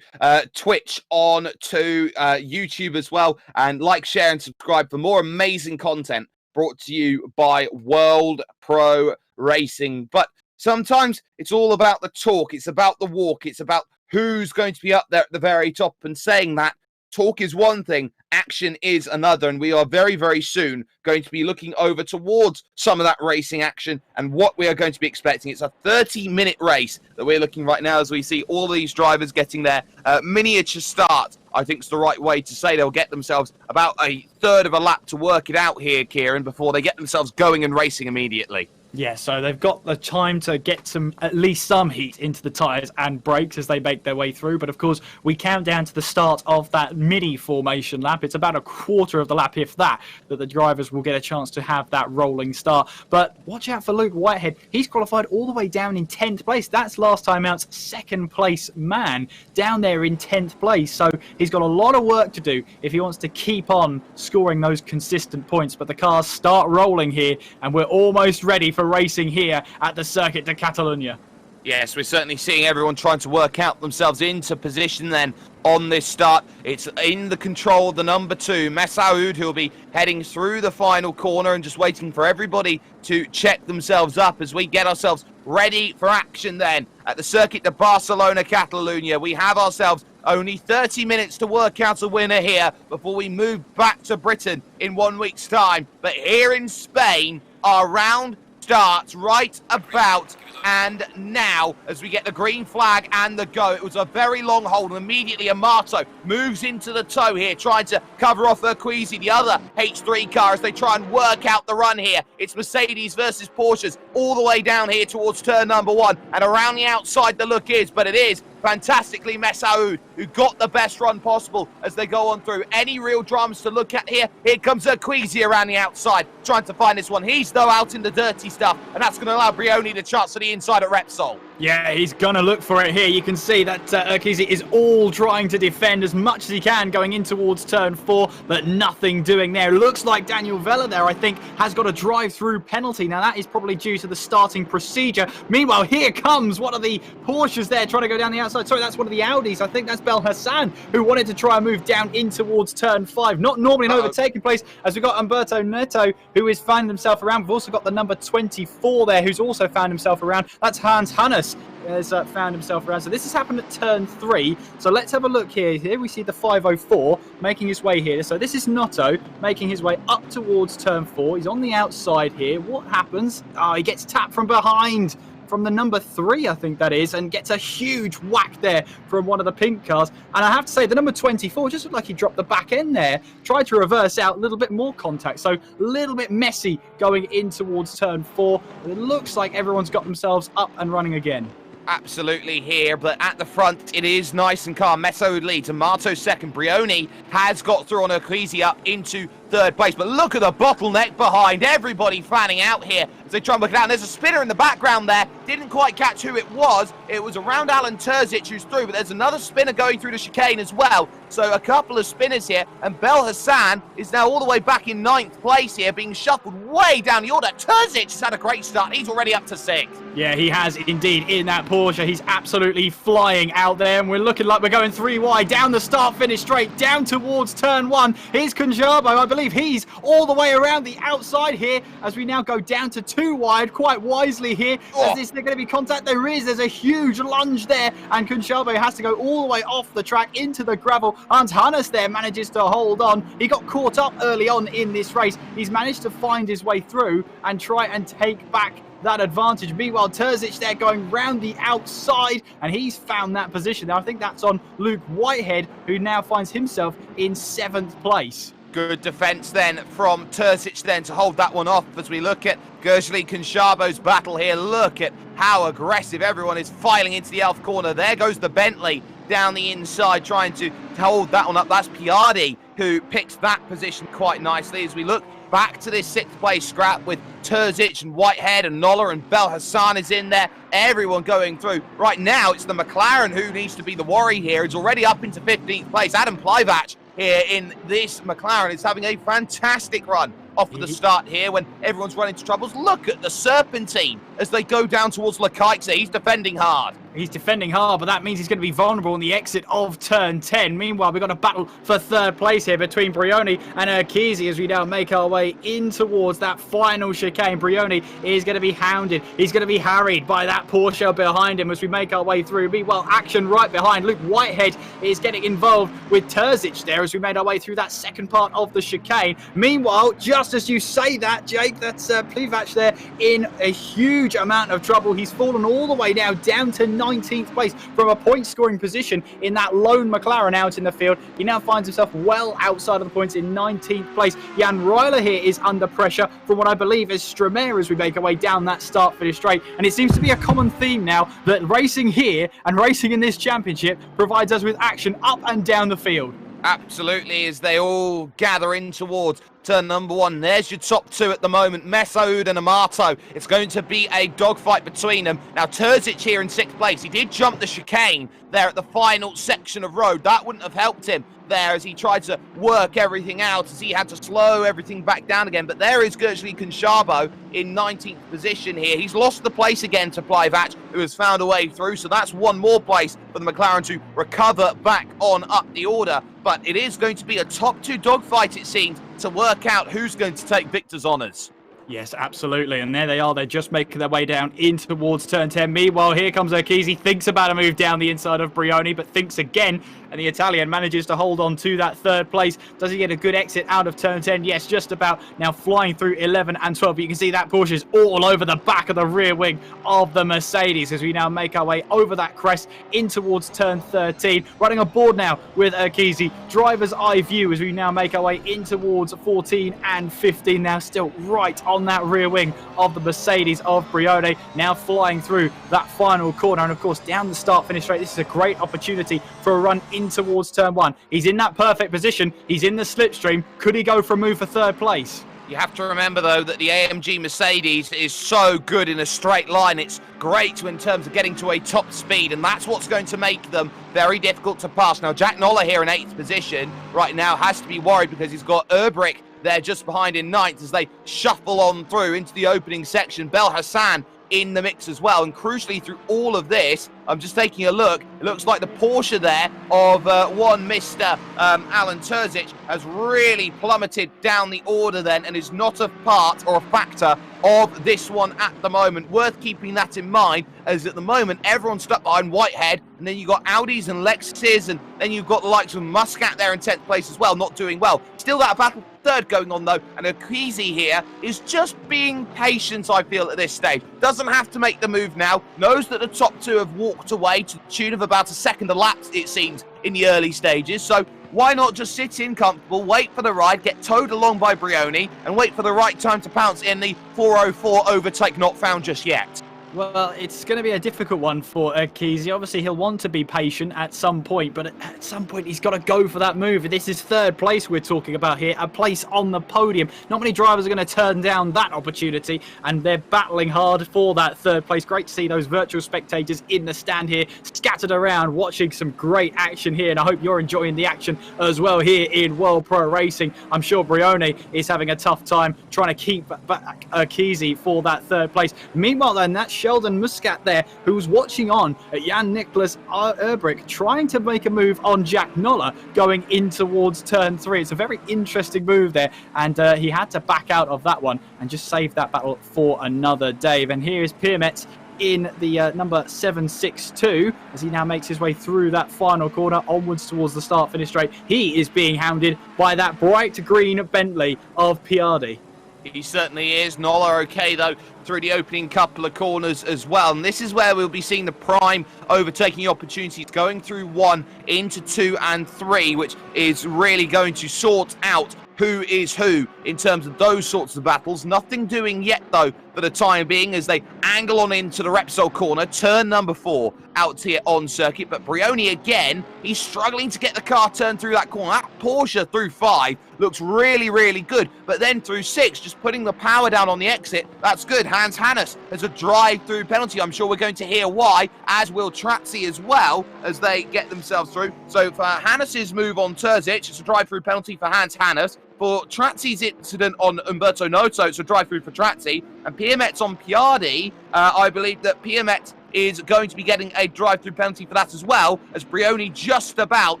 Twitch, onto YouTube as well, and like, share, and subscribe for more amazing content brought to you by World Pro Racing. But sometimes it's all about the talk. It's about the walk. It's about who's going to be up there at the very top. And saying that, talk is one thing, action is another, and we are very, very soon going to be looking over towards some of that racing action and what we are going to be expecting. It's a 30-minute race that we're looking right now as we see all these drivers getting their miniature start. I think it's the right way to say they'll get themselves about a third of a lap to work it out here, Kieran, before they get themselves going and racing immediately. Yeah, so they've got the time to get at least some heat into the tyres and brakes as they make their way through. But of course, we count down to the start of that mini formation lap. It's about a quarter of the lap, if that the drivers will get a chance to have that rolling start. But watch out for Luke Whitehead. He's qualified all the way down in 10th place. That's last time out's second place man down there in 10th place. So he's got a lot of work to do if he wants to keep on scoring those consistent points. But the cars start rolling here, and we're almost ready for racing here at the Circuit de Catalunya. Yes, we're certainly seeing everyone trying to work out themselves into position then on this start. It's in the control of the number 2, Messaoud, who will be heading through the final corner and just waiting for everybody to check themselves up as we get ourselves ready for action then at the Circuit de Barcelona Catalunya. We have ourselves only 30 minutes to work out a winner here before we move back to Britain in 1 week's time. But here in Spain, our round starts right about and now as we get the green flag and the go. It was a very long hold, and immediately Amato moves into the tow here, trying to cover off Urquizy, the other H3 car, as they try and work out the run here. It's Mercedes versus Porsches all the way down here towards turn number 1, and around the outside the look is, but it is fantastically Messaoud who got the best run possible as they go on through. Any real dramas to look at here? Here comes Urquizy around the outside, trying to find this one. He's though out in the dirty stuff, and that's going to allow Brioni the chance to the inside at Repsol. Yeah, he's going to look for it here. You can see that Urquizy is all trying to defend as much as he can going in towards turn 4, but nothing doing there. Looks like Daniel Vella there, I think, has got a drive-through penalty. Now, that is probably due to the starting procedure. Meanwhile, here comes one of the Porsches there trying to go down the outside. Sorry, that's one of the Audis. I think that's Bel Hassan, who wanted to try and move down in towards turn 5. Not normally an overtaking place, as we've got Umberto Neto, who has found himself around. We've also got the number 24 there, who's also found himself around. That's Hans Hannes. Has found himself around. So this has happened at turn 3. So let's have a look here. Here we see the 504 making his way here. So this is Noto making his way up towards turn 4. He's on the outside here. What happens? Oh, he gets tapped from behind from the number 3, I think that is, and gets a huge whack there from one of the pink cars. And I have to say, the number 24 just looked like he dropped the back end there, tried to reverse out, a little bit more contact, so a little bit messy going in towards turn 4. But it looks like everyone's got themselves up and running again. Absolutely here, but at the front it is nice and calm. Messaoud leads, Amato second. Brioni has got through on Urquizy up into third place, but look at the bottleneck behind. Everybody fanning out here as they try and work it out. And there's a spinner in the background there. Didn't quite catch who it was. It was around Alan Terzic who's through, but there's another spinner going through the chicane as well. So a couple of spinners here, and Bel Hassan is now all the way back in 9th place here, being shuffled way down the order. Terzic has had a great start. He's already up to 6th. Yeah, he has indeed in that Porsche. He's absolutely flying out there, and we're looking like we're going 3 wide down the start-finish straight, down towards turn 1. Here's Kunjabo. I believe he's all the way around the outside here as we now go down to 2 wide, quite wisely here. Is there going to be contact? There is. There's a huge lunge there, and Kunjabo has to go all the way off the track into the gravel. Hans Hannes there manages to hold on. He got caught up early on in this race. He's managed to find his way through and try and take back that advantage. Meanwhile, Terzic there going round the outside, and he's found that position. Now, I think that's on Luke Whitehead, who now finds himself in 7th place. Good defence then from Terzic then to hold that one off as we look at Gershly Kunshabo's battle here. Look at how aggressive everyone is filing into the elf corner. There goes the Bentley down the inside trying to hold that one up. That's Piardi who picks that position quite nicely as we look back to this 6th place scrap with Terzic and Whitehead and Noller, and Bel Hassan is in there. Everyone going through. Right now, it's the McLaren who needs to be the worry here. It's already up into 15th place. Adam Plivac here in this McLaren is having a fantastic run off of the start here when everyone's running into troubles. Look at the Serpentine as they go down towards Lekaitse. He's defending hard. He's defending hard, but that means he's going to be vulnerable on the exit of turn 10. Meanwhile, we've got a battle for third place here between Brioni and Urquizy as we now make our way in towards that final chicane. Brioni is going to be hounded. He's going to be harried by that Porsche behind him as we make our way through. Meanwhile, action right behind. Luke Whitehead is getting involved with Terzic there as we made our way through that second part of the chicane. Meanwhile, just as you say that, Jake, that's Plivac there in a huge amount of trouble. He's fallen all the way now down to 19th place from a point-scoring position in that lone McLaren out in the field. He now finds himself well outside of the points in 19th place. Jan Reiler here is under pressure from what I believe is Stromer as we make our way down that start-finish straight. And it seems to be a common theme now that racing here and racing in this championship provides us with action up and down the field. Absolutely, as they all gather in towards turn number 1. There's your top 2 at the moment, Messaoud and Amato. It's going to be a dogfight between them. Now, Terzic here in 6th place. He did jump the chicane there at the final section of road. That wouldn't have helped him there as he tried to work everything out, as he had to slow everything back down again. But there is Gershly Conchabo in 19th position here. He's lost the place again to Plivac, who has found a way through. So that's one more place for the McLaren to recover back on up the order. But it is going to be a top 2 dogfight, it seems, to work out who's going to take victor's honours. Yes, absolutely. And there they are. They're just making their way down in towards turn 10. Meanwhile, here comes Urquizy. Thinks about a move down the inside of Brioni, but thinks again. And the Italian manages to hold on to that third place. Does he get a good exit out of turn 10? Yes, just about. Now flying through 11 and 12. But you can see that Porsche is all over the back of the rear wing of the Mercedes as we now make our way over that crest in towards turn 13. Running aboard now with Urquizy. Driver's eye view as we now make our way in towards 14 and 15. Now still right on that rear wing of the Mercedes of Brioni. Now flying through that final corner. And of course, down the start-finish straight. This is a great opportunity for a run in towards turn 1. He's in that perfect position. He's in the slipstream. Could he go for a move for third place? You have to remember, though, that the AMG Mercedes is so good in a straight line. It's great in terms of getting to a top speed, and that's what's going to make them very difficult to pass. Now, Jack Noller here in 8th position right now has to be worried because he's got Urbrick there just behind in 9th as they shuffle on through into the opening section. Bel Hassan in the mix as well, and crucially through all of this, I'm just taking a look, it looks like the Porsche there of one Mr. Alan Terzic has really plummeted down the order then and is not a part or a factor of this one at the moment. Worth keeping that in mind, as at the moment everyone's stuck behind Whitehead, and then you've got Audis and Lexuses, and then you've got the likes of Muscat there in 10th place as well, not doing well. Still that battle third going on though, and Urquizy here is just being patient, I feel, at this stage. Doesn't have to make the move now, knows that the top 2 have walked away to the tune of about a second a lap, it seems, in the early stages. So why not just sit in comfortable, wait for the ride, get towed along by Brioni, and wait for the right time to pounce in the 404 overtake not found just yet? Well, it's going to be a difficult one for Urquizy. Obviously, he'll want to be patient at some point, but at some point, he's got to go for that move. This is third place we're talking about here, a place on the podium. Not many drivers are going to turn down that opportunity, and they're battling hard for that third place. Great to see those virtual spectators in the stand here, scattered around, watching some great action here, and I hope you're enjoying the action as well here in World Pro Racing. I'm sure Brioni is having a tough time trying to keep back Urquizy for that third place. Meanwhile, then, that's Sheldon Muscat there, who's watching on at Jan-Nicolas Urbrick, trying to make a move on Jack Noller going in towards turn 3. It's a very interesting move there, and he had to back out of that one and just save that battle for another day. And here is Piermetz in the number 762 as he now makes his way through that final corner onwards towards the start-finish straight. He is being hounded by that bright green Bentley of Piardi. He certainly is. Noller okay, though, through the opening couple of corners as well. And this is where we'll be seeing the prime overtaking opportunities going through 1 into 2 and 3, which is really going to sort out who is who in terms of those sorts of battles. Nothing doing yet, though, for the time being, as they angle on into the Repsol corner, turn number 4 out here on circuit. But Brioni again, he's struggling to get the car turned through that corner. That Porsche through 5 looks really, really good. But then through 6, just putting the power down on the exit, that's good. Hans Hannes has a drive-through penalty. I'm sure we're going to hear why, as will Tratzi as well, as they get themselves through. So for Hannes' move on Terzic, it's a drive-through penalty for Hans Hannes. for Trazzi's incident on Umberto Noto, it's a drive-through for Trazzi, and Piermet's on Piardi. I believe that Piermet is going to be getting a drive-through penalty for that as well, as Brioni just about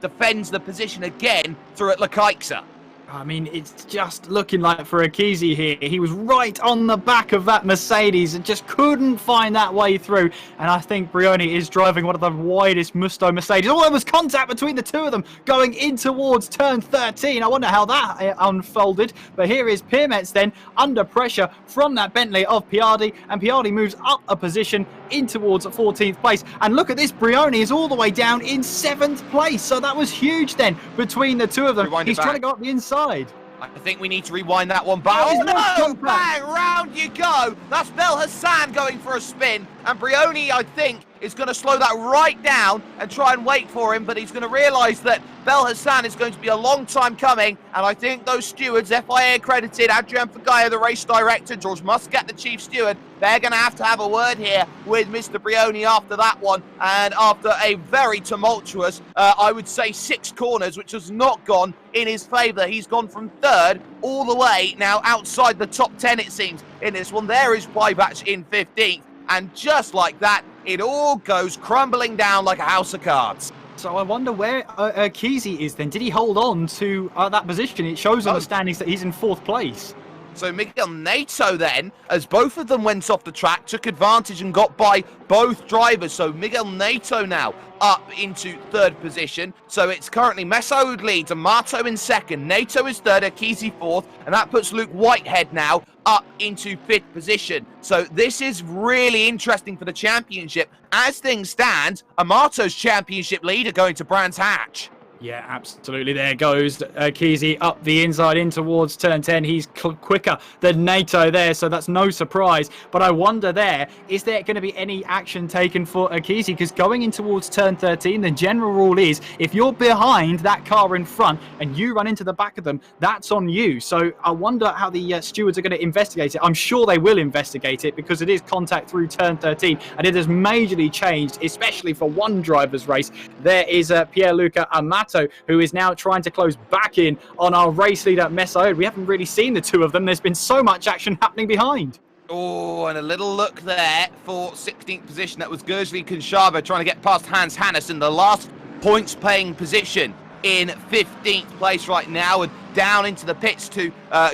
defends the position again through at Lekaixa. I mean, it's just looking like for Akizi here. He was right on the back of that Mercedes and just couldn't find that way through. And I think Brioni is driving one of the widest Musto Mercedes. Oh, there was contact between the two of them going in towards turn 13. I wonder how that unfolded. But here is Piermetz then under pressure from that Bentley of Piardi. And Piardi moves up a position in towards 14th place. And look at this, Brioni is all the way down in 7th place. So that was huge then between the two of them. Rewind He's trying to go up the inside. I think we need to rewind that one back. Oh, Oh, no, no! Bang! Round you go! That's Bel Hassan going for a spin. And Brioni, I think, is going to slow that right down and try and wait for him. But he's going to realise that Bel Hassan is going to be a long time coming. And I think those stewards, FIA accredited, Adrian Fagaya, the race director, George Muscat, the chief steward, they're going to have a word here with Mr. Brioni after that one. And after a very tumultuous, I would say 6 corners, which has not gone in his favour. He's gone from 3rd all the way now outside the top 10, it seems, in this one. There is Plybatch in 15th. And just like that, it all goes crumbling down like a house of cards. So I wonder where Kesey is then. Did he hold on to that position? It shows on the standings that he's in 4th place. So Miguel Neto then, as both of them went off the track, took advantage and got by both drivers. So Miguel Neto now up into 3rd position. So it's currently Messaoud leads, Amato in 2nd, Neto is 3rd, Akizi 4th, and that puts Luke Whitehead now up into 5th position. So this is really interesting for the championship. As things stand, Amato's championship leader going to Brands Hatch. Yeah, absolutely. There goes Kesey up the inside in towards turn 10. He's quicker than Nato there, so that's no surprise. But I wonder there, is there going to be any action taken for Kesey? Because going in towards turn 13, the general rule is if you're behind that car in front and you run into the back of them, that's on you. So I wonder how the stewards are going to investigate it. I'm sure they will investigate it because it is contact through turn 13 and it has majorly changed, especially for one driver's race. There is Pierluca Amato, who is now trying to close back in on our race leader, Messaoud. We haven't really seen the two of them. There's been so much action happening behind. Oh, and a little look there for 16th position. That was Gershli Konshaba trying to get past Hans Hannes in the last points-paying position in 15th place right now, and down into the pits to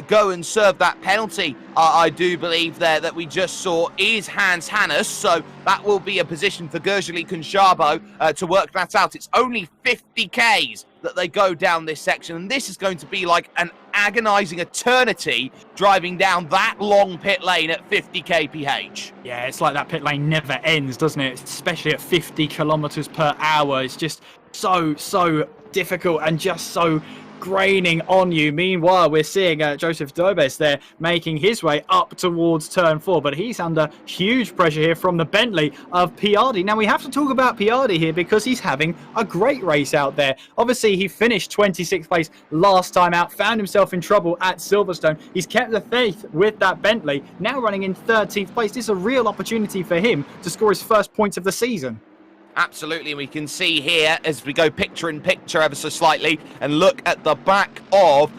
go and serve that penalty. I do believe there that we just saw is Hans Hannes, so that will be a position for Gershli Konshabo to work that out. It's only 50 Ks that they go down this section, and this is going to be like an agonizing eternity driving down that long pit lane at 50 kph. Yeah, it's like that pit lane never ends, doesn't it? Especially at 50 kilometers per hour. It's just so difficult and just so graining on you. Meanwhile, we're seeing Joseph Dobes there making his way up towards turn 4, but he's under huge pressure here from the Bentley of Piardi. Now, we have to talk about Piardi here because he's having a great race out there. Obviously, he finished 26th place last time out, found himself in trouble at Silverstone. He's kept the faith with that Bentley, now running in 13th place. This is a real opportunity for him to score his first points of the season. Absolutely, we can see here as we go picture in picture ever so slightly and look at the back of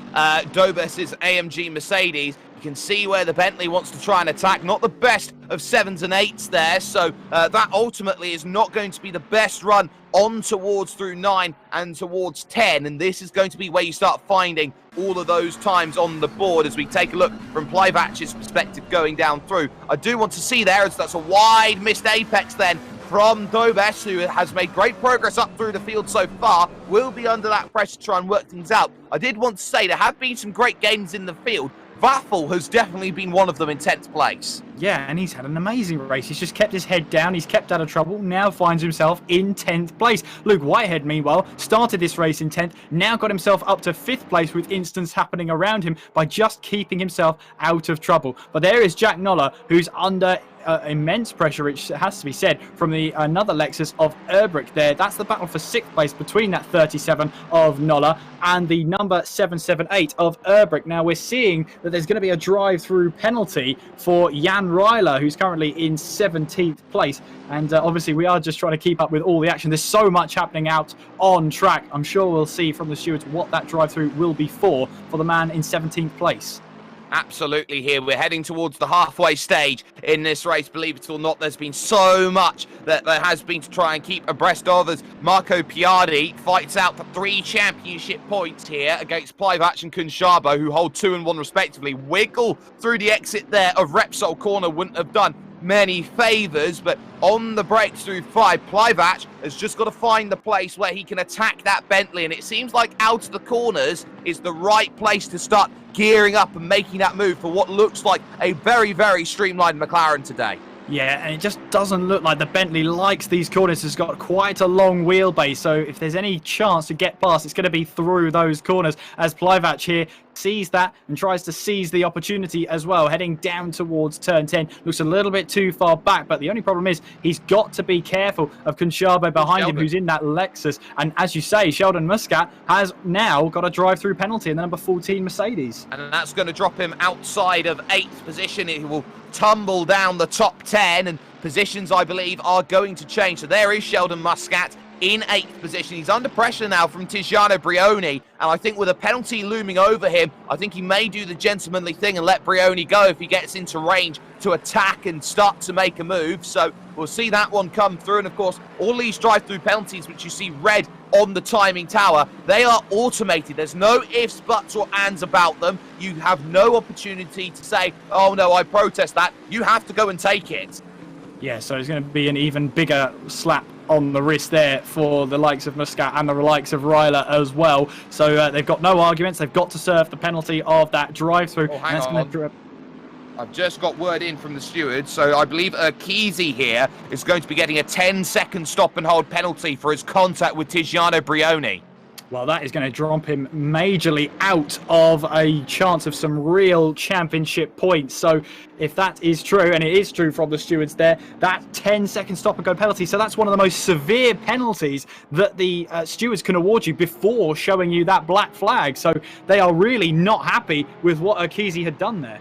Dobes's AMG Mercedes. You can see where the Bentley wants to try and attack. Not the best of 7s and 8s there, so that ultimately is not going to be the best run on towards through 9 and towards 10, and this is going to be where you start finding all of those times on the board as we take a look from Plyvatch's perspective going down through. I do want to see there as that's a wide missed apex then from Dobes, who has made great progress up through the field so far, will be under that pressure to try and work things out. I did want to say there have been some great gains in the field. Vaffel has definitely been one of them in 10th place. Yeah, and he's had an amazing race. He's just kept his head down. He's kept out of trouble. Now finds himself in 10th place. Luke Whitehead, meanwhile, started this race in 10th. Now got himself up to 5th place with incidents happening around him by just keeping himself out of trouble. But there is Jack Noller, who's under immense pressure, which has to be said, from the another Lexus of Erbrick there. That's the battle for 6th place between that 37 of Noller and the number 778 of Erbrick. Now we're seeing that there's going to be a drive-through penalty for Jan Dan Ryler, who's currently in 17th place. And obviously, we are just trying to keep up with all the action. There's so much happening out on track. I'm sure we'll see from the stewards what that drive-through will be for the man in 17th place. Absolutely here. We're heading towards the halfway stage in this race. Believe it or not, there's been so much that there has been to try and keep abreast of as Marco Piardi fights out for 3 championship points here against Plivac and Kunshabo, who hold 2 and 1 respectively. Wiggle through the exit there of Repsol corner wouldn't have done many favours, but on the breakthrough 5, Plivac has just got to find the place where he can attack that Bentley, and it seems like out of the corners is the right place to start gearing up and making that move for what looks like a very, very streamlined McLaren today. Yeah, and it just doesn't look like the Bentley likes these corners. It's got quite a long wheelbase, so if there's any chance to get past, it's going to be through those corners, as Plivac here sees that and tries to seize the opportunity as well, heading down towards turn 10. Looks a little bit too far back, but the only problem is he's got to be careful of Kunshabo behind him, who's in that Lexus. And as you say, Sheldon Muscat has now got a drive-through penalty in the number 14 Mercedes. And that's going to drop him outside of 8th position. He will tumble down the top 10, and positions, I believe, are going to change. So there is Sheldon Muscat in 8th position. He's under pressure now from Tiziano Brioni, and I think with a penalty looming over him, I think he may do the gentlemanly thing and let Brioni go if he gets into range to attack and start to make a move. So we'll see that one come through. And of course, all these drive-through penalties, which you see red on the timing tower, they are automated. There's no ifs, buts or ands about them. You have no opportunity to say, oh no, I protest that. You have to go and take it. Yeah, so it's going to be an even bigger slap on the wrist there for the likes of Muscat and the likes of Ryler as well. So they've got no arguments. They've got to serve the penalty of that drive-through. Oh, hang on. I've just got word in from the stewards, so I believe Urquizy here is going to be getting a 10-second stop and hold penalty for his contact with Tiziano Brioni. Well, that is going to drop him majorly out of a chance of some real championship points. So if that is true, and it is true from the stewards there, that 10-second stop-and-go penalty, so that's one of the most severe penalties that the stewards can award you before showing you that black flag. So they are really not happy with what Urquizy had done there.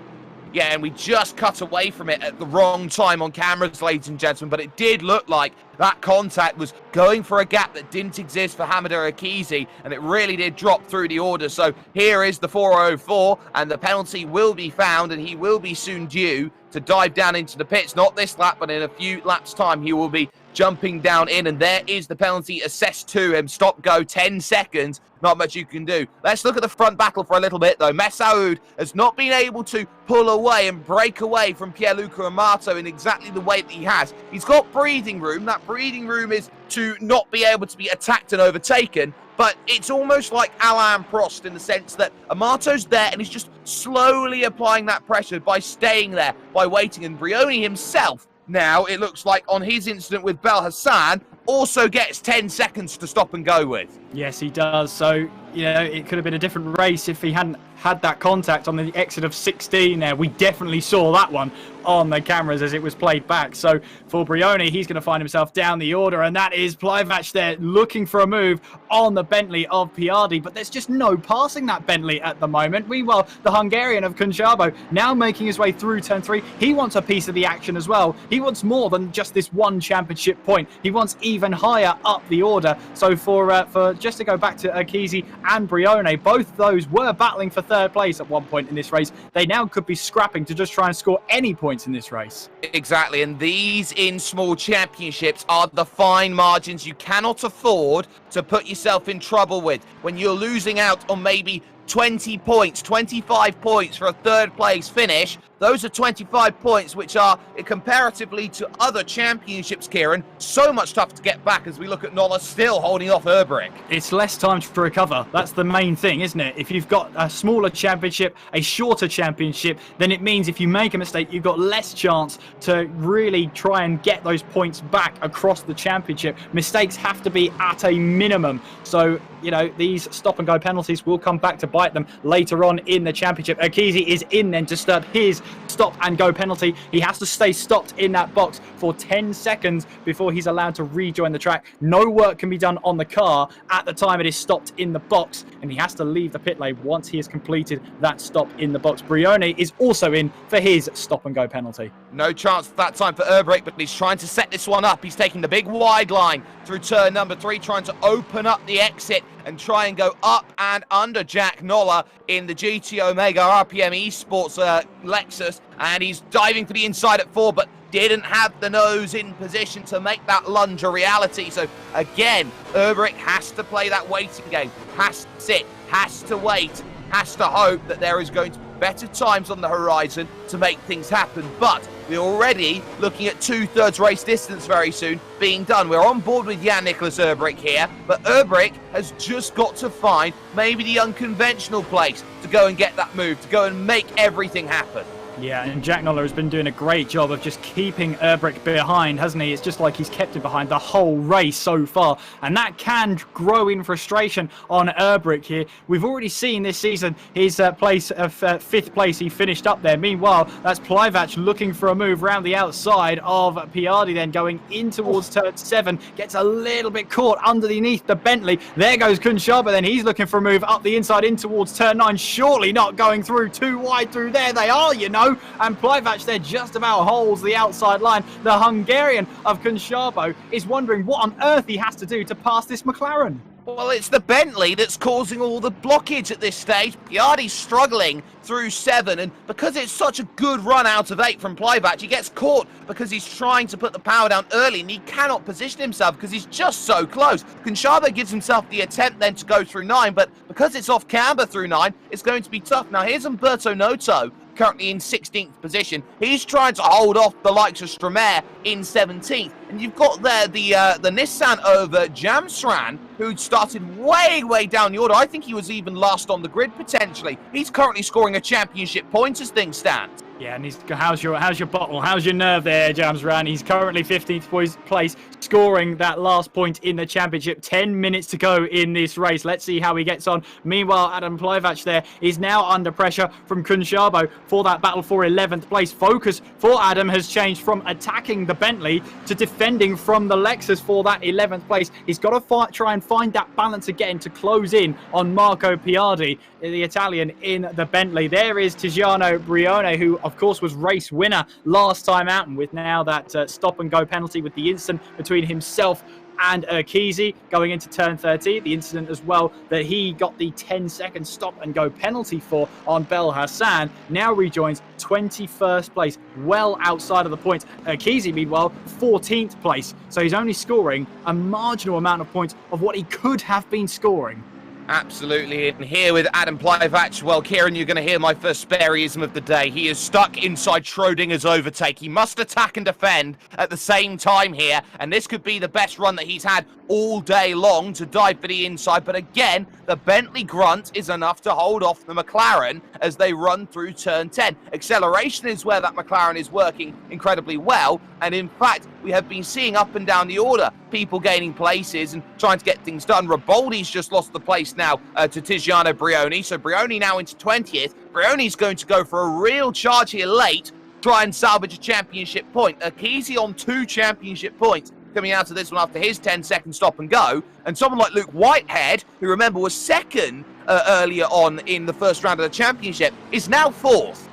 Yeah, and we just cut away from it at the wrong time on cameras, ladies and gentlemen, but it did look like that contact was going for a gap that didn't exist for Hamida Urquizy, and it really did drop through the order. So here is the 404, and the penalty will be found, and he will be soon due to dive down into the pits. Not this lap, but in a few laps' time, he will be jumping down in, and there is the penalty assessed to him. Stop, go, 10 seconds. Not much you can do. Let's look at the front battle for a little bit, though. Messaoud has not been able to pull away and break away from Pierluca Amato in exactly the way that he has. He's got breathing room. That breathing room is to not be able to be attacked and overtaken, but it's almost like Alain Prost in the sense that Amato's there and he's just slowly applying that pressure by staying there, by waiting. And Brioni himself, now it looks like on his incident with Bel Hassan, also gets 10 seconds to stop and go with. Yes, he does. So, you know, it could have been a different race if he hadn't had that contact on the exit of 16 there. We definitely saw that one on the cameras as it was played back. So for Brioni, he's going to find himself down the order, and that is Plivac there looking for a move on the Bentley of Piardi, but there's just no passing that Bentley at the moment. Meanwhile, the Hungarian of Kunshabo now making his way through turn 3. He wants a piece of the action as well. He wants more than just this one championship point. He wants even higher up the order. So for just to go back to Urquizy and Brioni, both those were battling for third place at one point in this race. They now could be scrapping to just try and score any points in this race. Exactly, and these in small championships are the fine margins you cannot afford to put yourself in trouble with. When you're losing out on maybe 20 points, 25 points for a third place finish, those are 25 points which are, comparatively to other championships, Kieran, so much tougher to get back as we look at Nola still holding off Urbrick. It's less time to recover. That's the main thing, isn't it? If you've got a smaller championship, a shorter championship, then it means if you make a mistake, you've got less chance to really try and get those points back across the championship. Mistakes have to be at a minimum. So, you know, these stop-and-go penalties will come back to bite them later on in the championship. Urquizy is in then to start his stop and go penalty. He has to stay stopped in that box for 10 seconds before he's allowed to rejoin the track. No work can be done on the car at the time it is stopped in the box, and he has to leave the pit lane once he has completed that stop in the box. Brioni is also in for his stop and go penalty. No chance that time for Urbrick, but he's trying to set this one up. He's taking the big wide line through turn number 3, trying to open up the exit and try and go up and under Jack Noller in the GT Omega RPM Esports Lexus, and he's diving for the inside at 4, but didn't have the nose in position to make that lunge a reality. So again, Urbrick has to play that waiting game, has to sit, has to wait, has to hope that there is going to be better times on the horizon to make things happen. But we're already looking at 2/3 race distance very soon being done. We're on board with Jan-Nicolas Urbrick here, but Urbrick has just got to find maybe the unconventional place to go and get that move, to go and make everything happen. Yeah, and Jack Noller has been doing a great job of just keeping Urbrick behind, hasn't he? It's just like he's kept him behind the whole race so far, and that can grow in frustration on Urbrick here. We've already seen this season his place of 5th place. He finished up there. Meanwhile, that's Plivac looking for a move around the outside of Piardi, then going in towards turn 7, gets a little bit caught underneath the Bentley. There goes Kunshaba, then he's looking for a move up the inside in towards turn 9, surely not going through, too wide through there. They are, you know. And Plivac there just about holds the outside line. The Hungarian of Kunshabo is wondering what on earth he has to do to pass this McLaren. Well, it's the Bentley that's causing all the blockage at this stage. Piardi's struggling through 7, and because it's such a good run out of 8 from Plivac, he gets caught because he's trying to put the power down early, and he cannot position himself because he's just so close. Kunshabo gives himself the attempt then to go through 9, but because it's off camber through 9, it's going to be tough. Now, here's Umberto Noto, currently in 16th position. He's trying to hold off the likes of Stromae in 17th. And you've got there the Nissan over Jamsran, who'd started way down the order. I think he was even last on the grid, potentially. He's currently scoring a championship point as things stand. Yeah, and how's your bottle? How's your nerve there, Jamsran? He's currently 15th place, scoring that last point in the championship. 10 minutes to go in this race. Let's see how he gets on. Meanwhile, Adam Plivac there is now under pressure from Kunshabo for that battle for 11th place. Focus for Adam has changed from attacking the Bentley to defending from the Lexus for that 11th place. He's got to try and find that balance again to close in on Marco Piardi, the Italian in the Bentley. There is Tiziano Brione, who of course was race winner last time out, and with now that stop and go penalty with the incident between himself and Urquizy going into turn 13, the incident as well that he got the 10-second stop and go penalty for on Bel Hassan, now rejoins 21st place, well outside of the points. Urquizy, meanwhile, 14th place, so he's only scoring a marginal amount of points of what he could have been scoring. Absolutely, and here with Adam Plivac, well, Kieran, you're going to hear my first Sperryism of the day. He is stuck inside Schrodinger's overtake. He must attack and defend at the same time here, and this could be the best run that he's had all day long to dive for the inside. But again, the Bentley grunt is enough to hold off the McLaren as they run through turn 10. Acceleration is where that McLaren is working incredibly well, and in fact, we have been seeing up and down the order people gaining places and trying to get things done. Riboldi's just lost the place now to Tiziano Brione, so Brione now into 20th. Brione's going to go for a real charge here late, try and salvage a championship point. Urquizy on 2 championship points coming out of this one after his 10-second stop and go, and someone like Luke Whitehead, who remember was 2nd earlier on in the first round of the championship, is now 4th.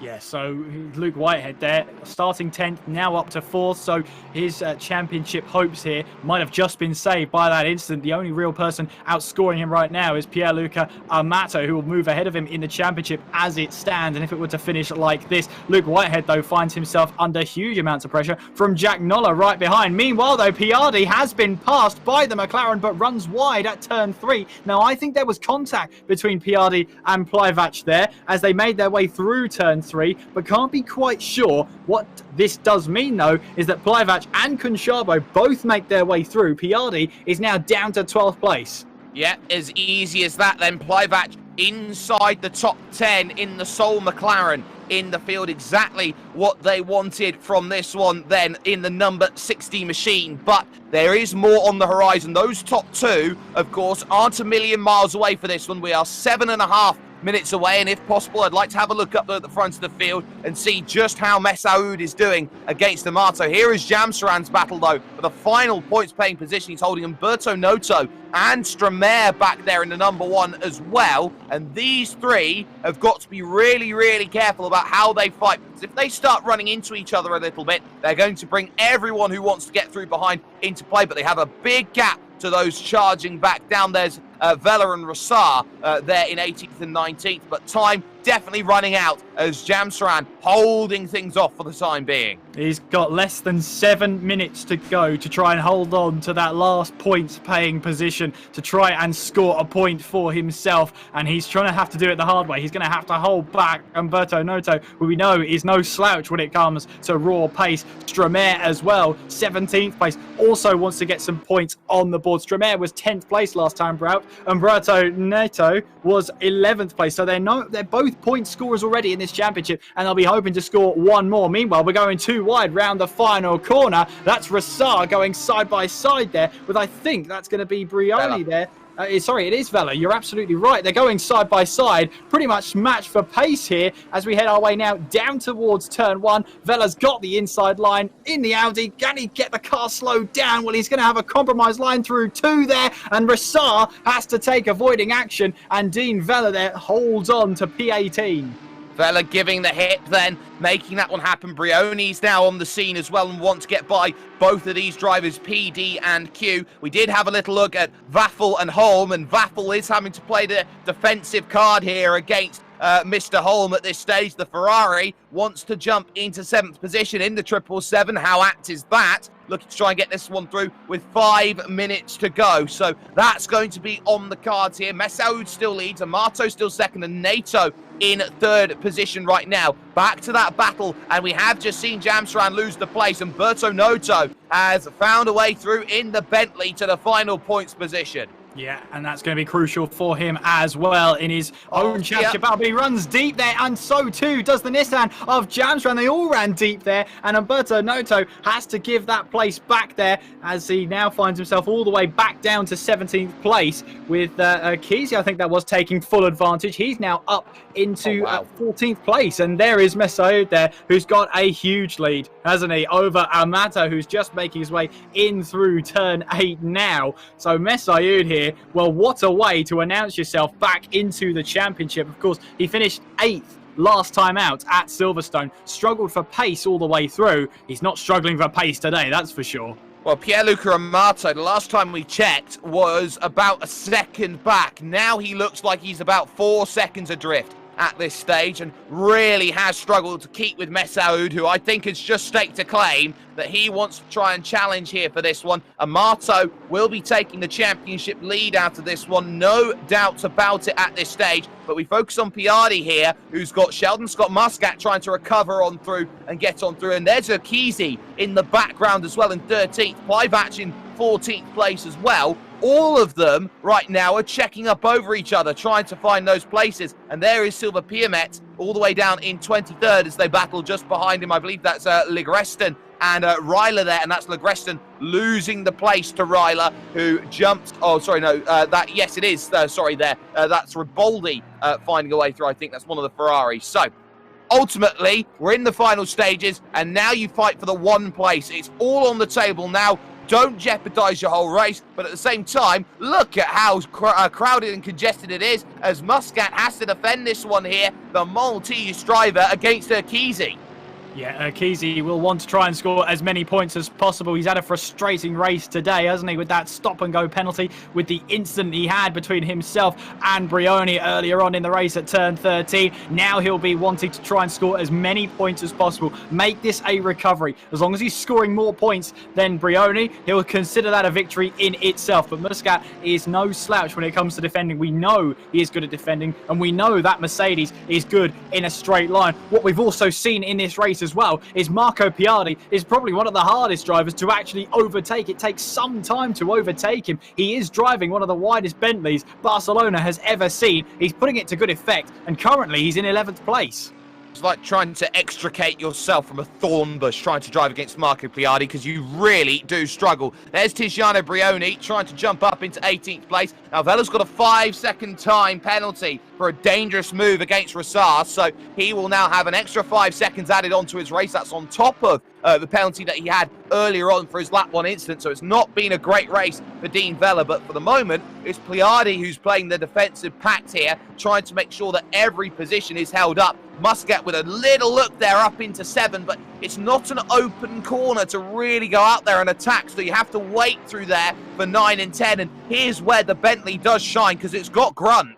Yeah, so Luke Whitehead there, starting 10th, now up to 4th, so his championship hopes here might have just been saved by that incident. The only real person outscoring him right now is Pierluca Amato, who will move ahead of him in the championship as it stands, and if it were to finish like this, Luke Whitehead, though, finds himself under huge amounts of pressure from Jack Noller right behind. Meanwhile, though, Piardi has been passed by the McLaren, but runs wide at turn 3. Now, I think there was contact between Piardi and Plivac there as they made their way through turn 3, but can't be quite sure. What this does mean, though, is that Plivac and Kunshabo both make their way through. Piardi is now down to 12th place. Yeah, as easy as that then. Plivac inside the top 10 in the sole McLaren in the field. Exactly what they wanted from this one then in the number 60 machine. But there is more on the horizon. Those top 2, of course, aren't a million miles away for this one. We are 7.5 minutes away, and if possible, I'd like to have a look up at the front of the field and see just how Messaoud is doing against Amato. Here is Jamsaran's battle, though, for the final points-paying position. He's holding Umberto Noto and Stramair back there in the number 1 as well, and these three have got to be really, really careful about how they fight, because if they start running into each other a little bit, they're going to bring everyone who wants to get through behind into play, but they have a big gap to those charging back down. There's Vela and Rassar there in 18th and 19th, but time definitely running out as Jamsaran holding things off for the time being. He's got less than 7 minutes to go to try and hold on to that last points-paying position to try and score a point for himself, and he's trying to have to do it the hard way. He's going to have to hold back Umberto Noto, who we know is no slouch when it comes to raw pace. Stramair as well, 17th place, also wants to get some points on the board. Stramair was 10th place last time out. Umberto Noto was 11th place, so they're both point scorers already in this championship, and they'll be hoping to score one more. Meanwhile, we're going too wide round the final corner. That's Rassar going side by side there with, I think that's going to be Brioni there. Sorry, it is Vela. You're absolutely right. They're going side by side, pretty much matched for pace here as we head our way now down towards turn 1. Vela's got the inside line in the Audi. Can he get the car slowed down? Well, he's going to have a compromise line through 2 there, and Rassar has to take avoiding action, and Dean Vela there holds on to P18. Vela giving the hit then, making that one happen. Brioni's now on the scene as well and want to get by both of these drivers, PD and Q. We did have a little look at Vaffel and Holm, and Vaffel is having to play the defensive card here against Mr. Holm at this stage. The Ferrari wants to jump into 7th position in the 777. How apt is that? Looking to try and get this one through with 5 minutes to go. So that's going to be on the cards here. Messaoud still leads, Amato still second, and NATO in 3rd position right now. Back to that battle, and we have just seen Jamsaran lose the place. Umberto Noto has found a way through in the Bentley to the final points position. Yeah, and that's going to be crucial for him as well in his own championship battle. But he runs deep there, and so too does the Nissan of Jamsaran. They all ran deep there, and Umberto Noto has to give that place back there as he now finds himself all the way back down to 17th place with Kesey, I think that was, taking full advantage. He's now up into 14th place, and there is Messaoud there, who's got a huge lead, hasn't he, over Amato, who's just making his way in through turn 8 now. So Messaoud here, well, what a way to announce yourself back into the championship. Of course, he finished 8th last time out at Silverstone, struggled for pace all the way through. He's not struggling for pace today, that's for sure. Well, Pierluca Amato, the last time we checked, was about a second back. Now he looks like he's about 4 seconds adrift at this stage, and really has struggled to keep with Messaoud, who I think has just staked a claim that he wants to try and challenge here for this one. Amato will be taking the championship lead out of this one, no doubts about it at this stage, but we focus on Piardi here, who's got Sheldon Scott Muscat trying to recover on through and get on through, and there's Kesey in the background as well in 13th, Plivac in 14th place as well. All of them right now are checking up over each other, trying to find those places. And there is Silva Piamet all the way down in 23rd as they battle just behind him. I believe that's Ligreston and Ryler there, and that's Ligreston losing the place to Ryler, who jumped. Oh, sorry, no, yes, it is. Sorry, there. That's Riboldi finding a way through. I think that's one of the Ferraris. So ultimately, we're in the final stages, and now you fight for the 1 place. It's all on the table now. Don't jeopardize your whole race, but at the same time, look at how crowded and congested it is as Muscat has to defend this one here, the Maltese driver against Kesey. Yeah, Kesey will want to try and score as many points as possible. He's had a frustrating race today, hasn't he, with that stop-and-go penalty, with the incident he had between himself and Brioni earlier on in the race at turn 13. Now he'll be wanting to try and score as many points as possible, make this a recovery. As long as he's scoring more points than Brioni, he'll consider that a victory in itself. But Muscat is no slouch when it comes to defending. We know he is good at defending, and we know that Mercedes is good in a straight line. What we've also seen in this race as well is Marco Piardi is probably one of the hardest drivers to actually overtake. It takes some time to overtake him. He is driving one of the widest Bentleys Barcelona has ever seen. He's putting it to good effect, and currently he's in 11th place. It's like trying to extricate yourself from a thorn bush, trying to drive against Marco Piardi, because you really do struggle. There's Tiziano Brioni trying to jump up into 18th place. Now, Vela's got a 5-second time penalty for a dangerous move against Rosar. So he will now have an extra 5 seconds added onto his race. That's on top of the penalty that he had earlier on for his lap 1 incident. So it's not been a great race for Dean Vella, but for the moment, it's Pliardi who's playing the defensive pact here, trying to make sure that every position is held up. Muscat with a little look there up into 7, but it's not an open corner to really go out there and attack, so you have to wait through there for 9 and 10, and here's where the Bentley does shine, because it's got grunt.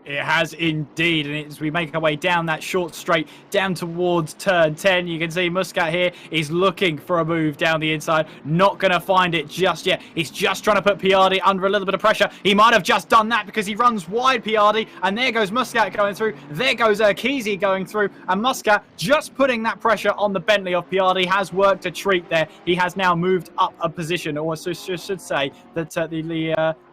It has indeed, and as we make our way down that short straight, down towards turn 10, you can see Muscat here is looking for a move down the inside, not going to find it just yet. He's just trying to put Piardi under a little bit of pressure. He might have just done that because he runs wide, Piardi, and there goes Muscat going through, there goes Urquizy going through, and Muscat just putting that pressure on the Bentley of Piardi has worked a treat there. He has now moved up a position, or I should say that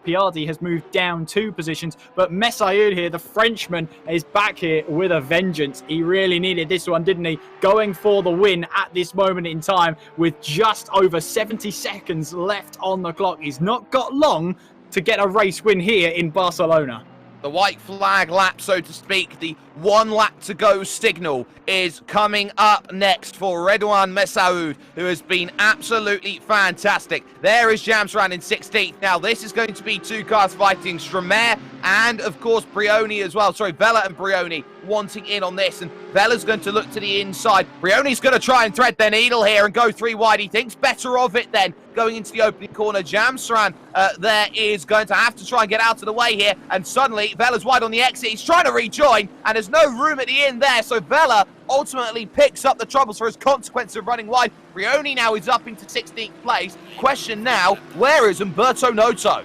Piardi has moved down 2 positions, but Messaoud here, the Frenchman, is back here with a vengeance. He really needed this one, didn't he? Going for the win at this moment in time with just over 70 seconds left on the clock. He's not got long to get a race win here in Barcelona. The white flag lap, so to speak, the 1 lap to go signal is coming up next for Redouane Messaoud, who has been absolutely fantastic. There is Jamsran in 16th. Now, this is going to be 2 cars fighting, Stremer and, of course, Brioni as well. Sorry, Vella and Brioni wanting in on this, and Vella's going to look to the inside. Brioni's going to try and thread their needle here and go 3 wide. He thinks better of it then, going into the opening corner. Jamsran there is going to have to try and get out of the way here, and suddenly Vella's wide on the exit. He's trying to rejoin, and there's no room at the end there, so Vella ultimately picks up the troubles for his consequence of running wide. Brioni now is up into 16th place. Question now, where is Umberto Noto?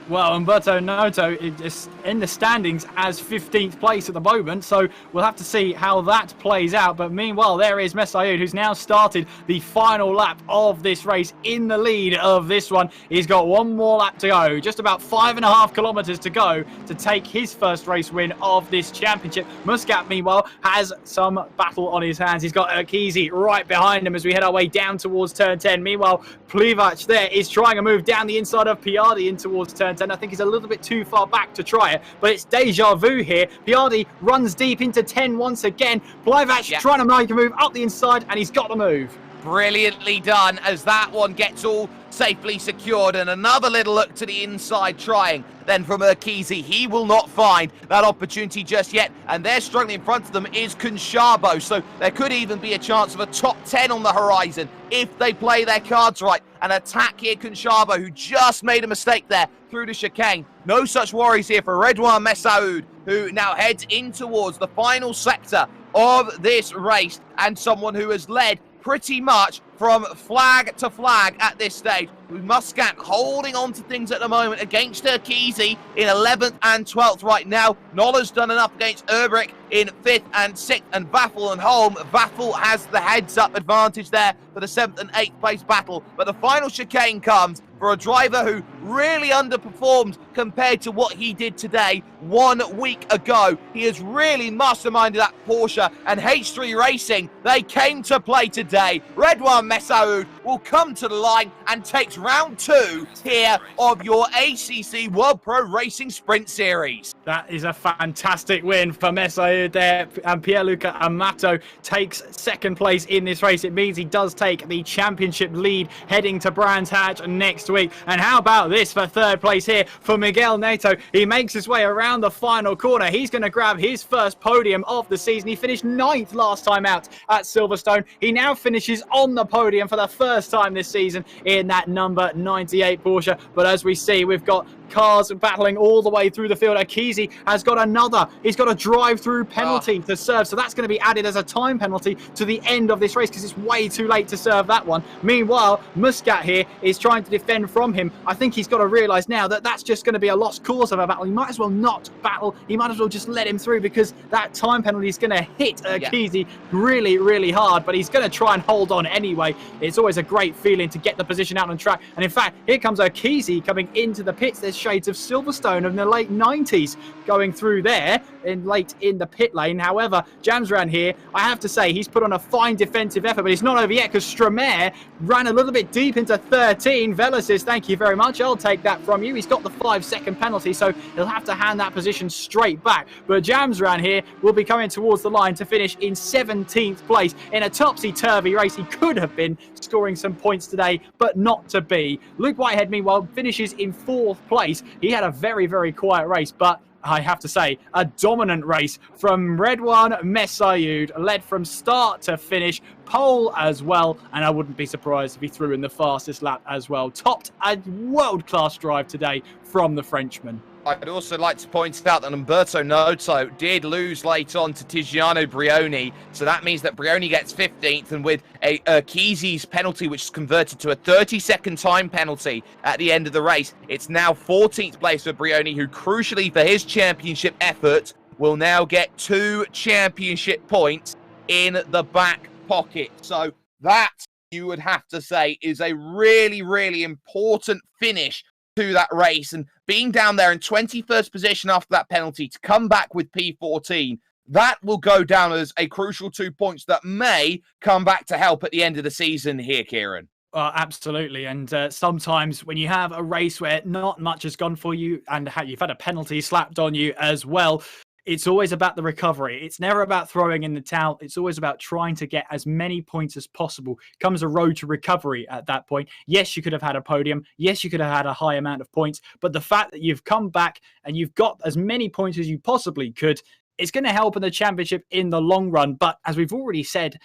Well, Umberto Noto is in the standings as 15th place at the moment, so we'll have to see how that plays out. But meanwhile, there is Messaoud, who's now started the final lap of this race in the lead of this one. He's got 1 more lap to go, just about 5.5 kilometers to go to take his first race win of this championship. Muscat, meanwhile, has some battle on his hands. He's got Urquizy right behind him as we head our way down towards turn 10. Meanwhile, Plivac there is trying to move down the inside of Piardi in towards turn 10. I think he's a little bit too far back to try it, but it's deja vu here. Piardi runs deep into 10 once again. Plivac trying to make a move up the inside, and he's got the move. Brilliantly done as that one gets all safely secured, and another little look to the inside trying then from Urquizy. He will not find that opportunity just yet, and they're struggling. In front of them is Conchabo, so there could even be a chance of a top 10 on the horizon if they play their cards right and attack here Conchabo, who just made a mistake there through the chicane. No such worries here for Redouane Messaoud, who now heads in towards the final sector of this race, and someone who has led pretty much from flag to flag at this stage, with Muscat holding on to things at the moment against Urquizy in 11th and 12th right now. Nola's done enough against Urbrick in 5th and 6th, and Vaffel and Holm. Vaffel has the heads-up advantage there for the 7th and 8th place battle, but the final chicane comes for a driver who really underperformed compared to what he did today 1 week ago. He has really masterminded that Porsche, and H3 Racing, they came to play today. Redouane Messaoud will come to the line and takes round 2 here of your ACC World Pro Racing Sprint Series. That is a fantastic win for Messaoud there, and Pierluca Amato takes 2nd place in this race. It means he does take the championship lead heading to Brands Hatch next week. And how about this for 3rd place here for Miguel Neto? He makes his way around the final corner. He's going to grab his first podium of the season. He finished 9th last time out at Silverstone. He now finishes on the podium for the first time this season in that number 98 Porsche. But as we see, we've got cars battling all the way through the field. Urquizy has got another. He's got a drive-through penalty to serve, so that's going to be added as a time penalty to the end of this race because it's way too late to serve that one. Meanwhile, Muscat here is trying to defend from him. I think he's got to realise now that that's just going to be a lost cause of a battle. He might as well not battle. He might as well just let him through because that time penalty is going to hit Urquizy really, really hard, but he's going to try and hold on anyway. It's always a great feeling to get the position out on track. And in fact, here comes Urquizy coming into the pits. There's shades of Silverstone in the late 90s going through there late in the pit lane. However, Jamsran here, I have to say, he's put on a fine defensive effort, but it's not over yet because Stromae ran a little bit deep into 13. Vela says, thank you very much. I'll take that from you. He's got the 5-second penalty, so he'll have to hand that position straight back. But Jamsran here will be coming towards the line to finish in 17th place in a topsy-turvy race. He could have been scoring some points today, but not to be. Luke Whitehead, meanwhile, finishes in 4th place. He had a very, very quiet race, but I have to say, a dominant race from Redouane Messaoud, led from start to finish, pole as well, and I wouldn't be surprised if he threw in the fastest lap as well. Topped a world-class drive today from the Frenchman. I'd also like to point out that Umberto Noto did lose late on to Tiziano Brioni, so that means that Brioni gets 15th, and with a Urquizy's penalty, which is converted to a 30-second time penalty at the end of the race, it's now 14th place for Brioni, who crucially for his championship effort will now get 2 championship points in the back pocket. So that, you would have to say, is a really, really important finish to that race, and being down there in 21st position after that penalty to come back with P14, that will go down as a crucial 2 points that may come back to help at the end of the season here, Kieran. Absolutely. And sometimes when you have a race where not much has gone for you and you've had a penalty slapped on you as well, it's always about the recovery. It's never about throwing in the towel. It's always about trying to get as many points as possible. Comes a road to recovery at that point. Yes, you could have had a podium. Yes, you could have had a high amount of points. But the fact that you've come back and you've got as many points as you possibly could, it's going to help in the championship in the long run. But as we've already said,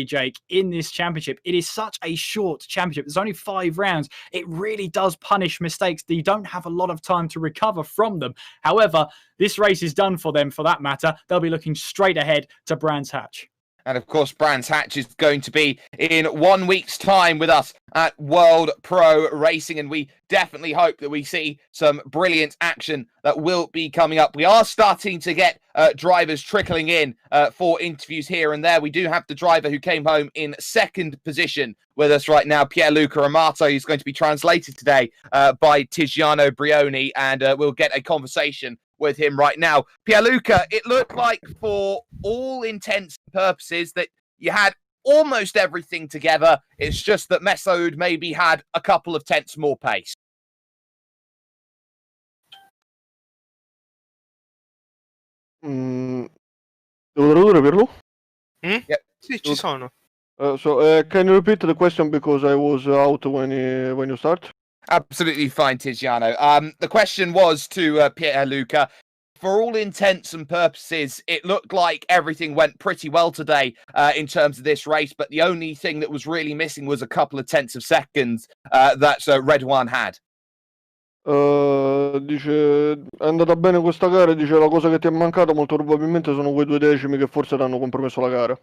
Jake, in this championship, it is such a short championship. There's only 5 rounds. It really does punish mistakes. You don't have a lot of time to recover from them. However, this race is done for them for that matter. They'll be looking straight ahead to Brands Hatch. And of course, Brands Hatch is going to be in 1 week's time with us at World Pro Racing. And we definitely hope that we see some brilliant action that will be coming up. We are starting to get drivers trickling in for interviews here and there. We do have the driver who came home in 2nd position with us right now, Pierluca Amato. He's going to be translated today by Tiziano Brioni, and we'll get a conversation with him right now. Pierluca, it looked like for all intents and purposes that you had almost everything together. It's just that Messaoud maybe had a couple of tenths more pace. Devo tradurre, Pirlo? Yep. Sì, ci sono. So can you repeat the question because I was out when you start? Absolutely fine, Tiziano. The question was to Pierluca. For all intents and purposes, it looked like everything went pretty well today in terms of this race, but the only thing that was really missing was a couple of tenths of seconds that Redouane had. Dice, è andata bene questa gara, dice la cosa che ti è mancata molto probabilmente sono quei 2 decimi che forse ti hanno compromesso la gara.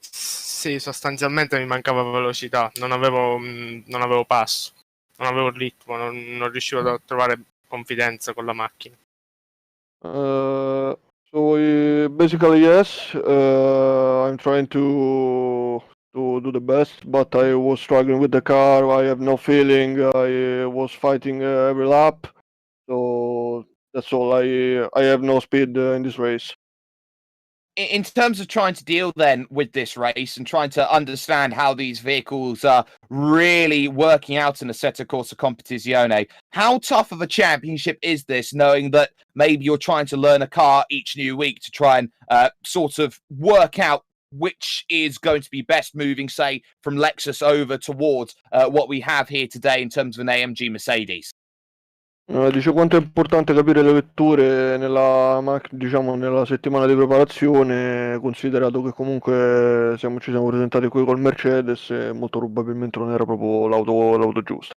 Sì, sostanzialmente mi mancava velocità, non avevo passo, non avevo ritmo, non riuscivo a trovare confidenza con la macchina. So basically yes, I'm trying to do the best, but I was struggling with the car. I have no feeling. I was fighting every lap, so that's all. I have no speed in this race. In terms of trying to deal then with this race and trying to understand how these vehicles are really working out in Assetto Corsa Competizione, how tough of a championship is this, knowing that maybe you're trying to learn a car each new week to try and sort of work out which is going to be best moving, say, from Lexus over towards what we have here today in terms of an AMG Mercedes? Dice quanto è importante capire le vetture diciamo, nella settimana di preparazione, considerato che comunque ci siamo presentati qui col Mercedes e molto probabilmente non era proprio l'auto giusta.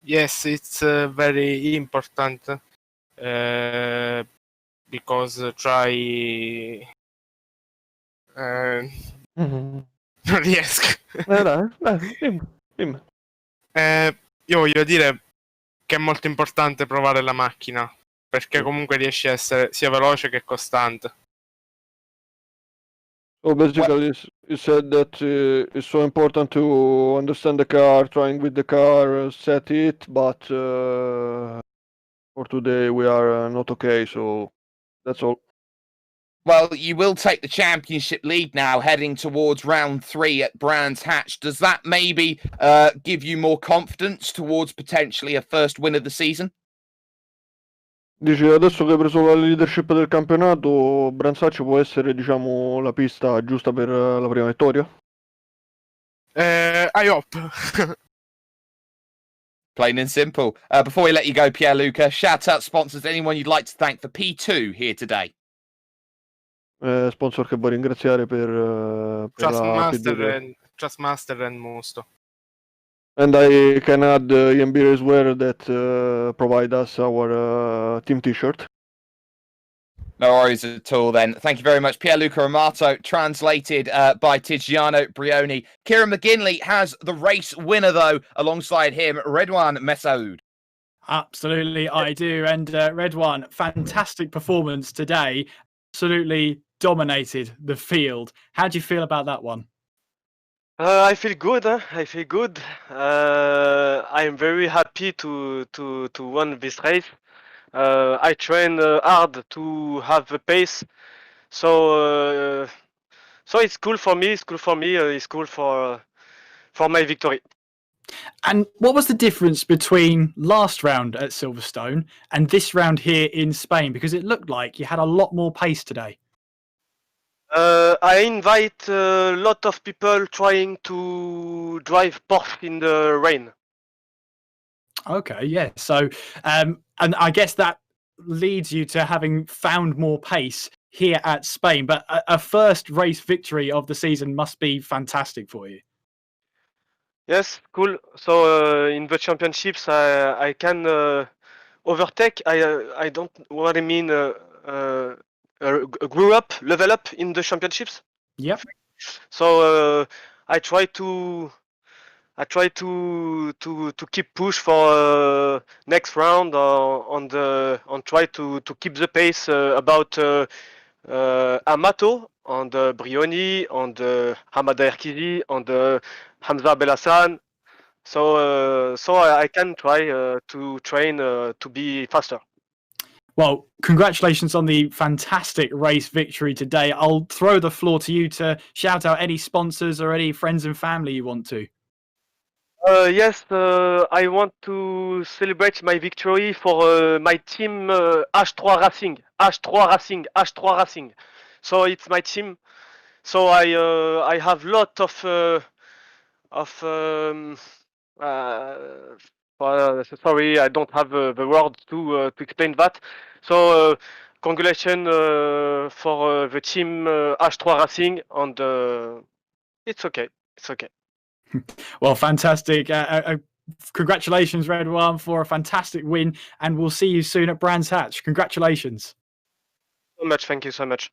Yes, it's very important because non riesco. Dimmi. Io voglio dire che è molto importante provare la macchina, perché comunque riesci a essere sia veloce che costante. So basically, you said that it's so important to understand the car, trying with the car, set it, but for today we are not okay, so that's all. Well, you will take the championship lead now, heading towards round 3 at Brands Hatch. Does that maybe give you more confidence towards potentially a first win of the season? Dici, adesso che hai preso la leadership del campionato, Brandsatch può essere, diciamo, la pista giusta per la prima vittoria? I hope. Plain and simple. Before we let you go, Pierluca, shout out sponsors, anyone you'd like to thank for P2 here today. Sponsor che vuoi ringraziare per la P2. Trustmaster and Mosto. And I can add EMB as well that provide us our team t-shirt. No worries at all then. Thank you very much. Pierluca Amato, translated by Tiziano Brioni. Kieran McGinley has the race winner, though, alongside him, Redwan Messaoud. Absolutely, I do. And Redwan, fantastic performance today. Absolutely dominated the field. How do you feel about that one? I feel good. I feel good. I am very happy to win this race. I train hard to have the pace, so it's cool for me. It's cool for me. It's cool for my victory. And what was the difference between last round at Silverstone and this round here in Spain? Because it looked like you had a lot more pace today. I invite a lot of people trying to drive Porsche in the rain. Okay, yeah. So, and I guess that leads you to having found more pace here at Spain. But a first race victory of the season must be fantastic for you. Yes, cool. So in the championships, I can overtake. I don't what I mean. Grew up, level up in the championships. Yep. So I try to keep push for next round on try to keep the pace about Amato on the Brioni, on the Hamada Erkizi, on the Hamza Belhassan. So I can try to train to be faster. Well, congratulations on the fantastic race victory today. I'll throw the floor to you to shout out any sponsors or any friends and family you want to. Yes, I want to celebrate my victory for my team H3 Racing. H3 Racing. H3 Racing. So it's my team. So I have lot of sorry, I don't have the words to explain that. So congratulations for the team H3 Racing, and it's okay. It's okay. Well, fantastic. Congratulations, Redwan, for a fantastic win, and we'll see you soon at Brands Hatch. Congratulations. So much. Thank you so much.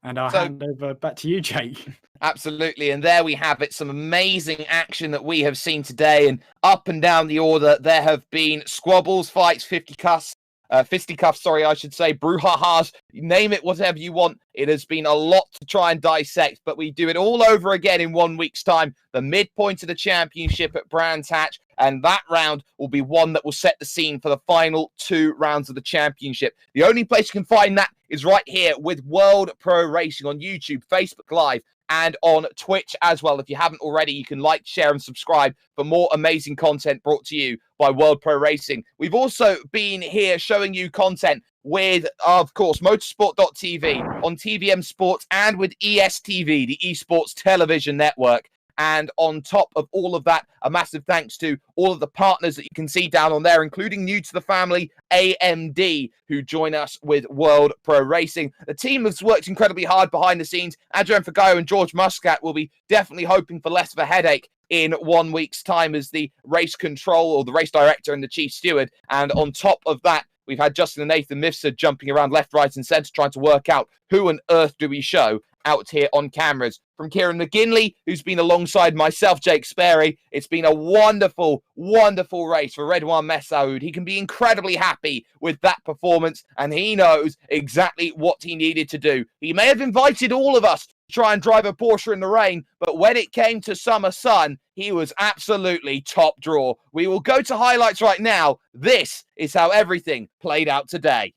And I'll hand over back to you, Jake. Absolutely. And there we have it. Some amazing action that we have seen today. And up and down the order, there have been squabbles, fights, fisticuffs, I should say, brouhahas, name it, whatever you want. It has been a lot to try and dissect, but we do it all over again in 1 week's time. The midpoint of the championship at Brands Hatch, and that round will be one that will set the scene for the final 2 rounds of the championship. The only place you can find that is right here with World Pro Racing on YouTube, Facebook Live, and on Twitch as well. If you haven't already, you can like, share, and subscribe for more amazing content brought to you by World Pro Racing. We've also been here showing you content with, of course, motorsport.tv, on TVM Sports, and with ESTV, the Esports Television Network. And on top of all of that, a massive thanks to all of the partners that you can see down on there, including new to the family, AMD, who join us with World Pro Racing. The team has worked incredibly hard behind the scenes. Adrian Fagayo and George Muscat will be definitely hoping for less of a headache in 1 week's time as the race control or the race director and the chief steward. And on top of that, we've had Justin and Nathan Mifsud jumping around left, right, and centre trying to work out who on earth do we show out here on cameras. From Kieran McGinley, who's been alongside myself, Jake Sperry, it's been a wonderful, wonderful race for Redwan Messaoud. He can be incredibly happy with that performance, and he knows exactly what he needed to do. He may have invited all of us try and drive a Porsche in the rain, but when it came to summer sun, he was absolutely top draw. We will go to highlights right now. This is how everything played out today.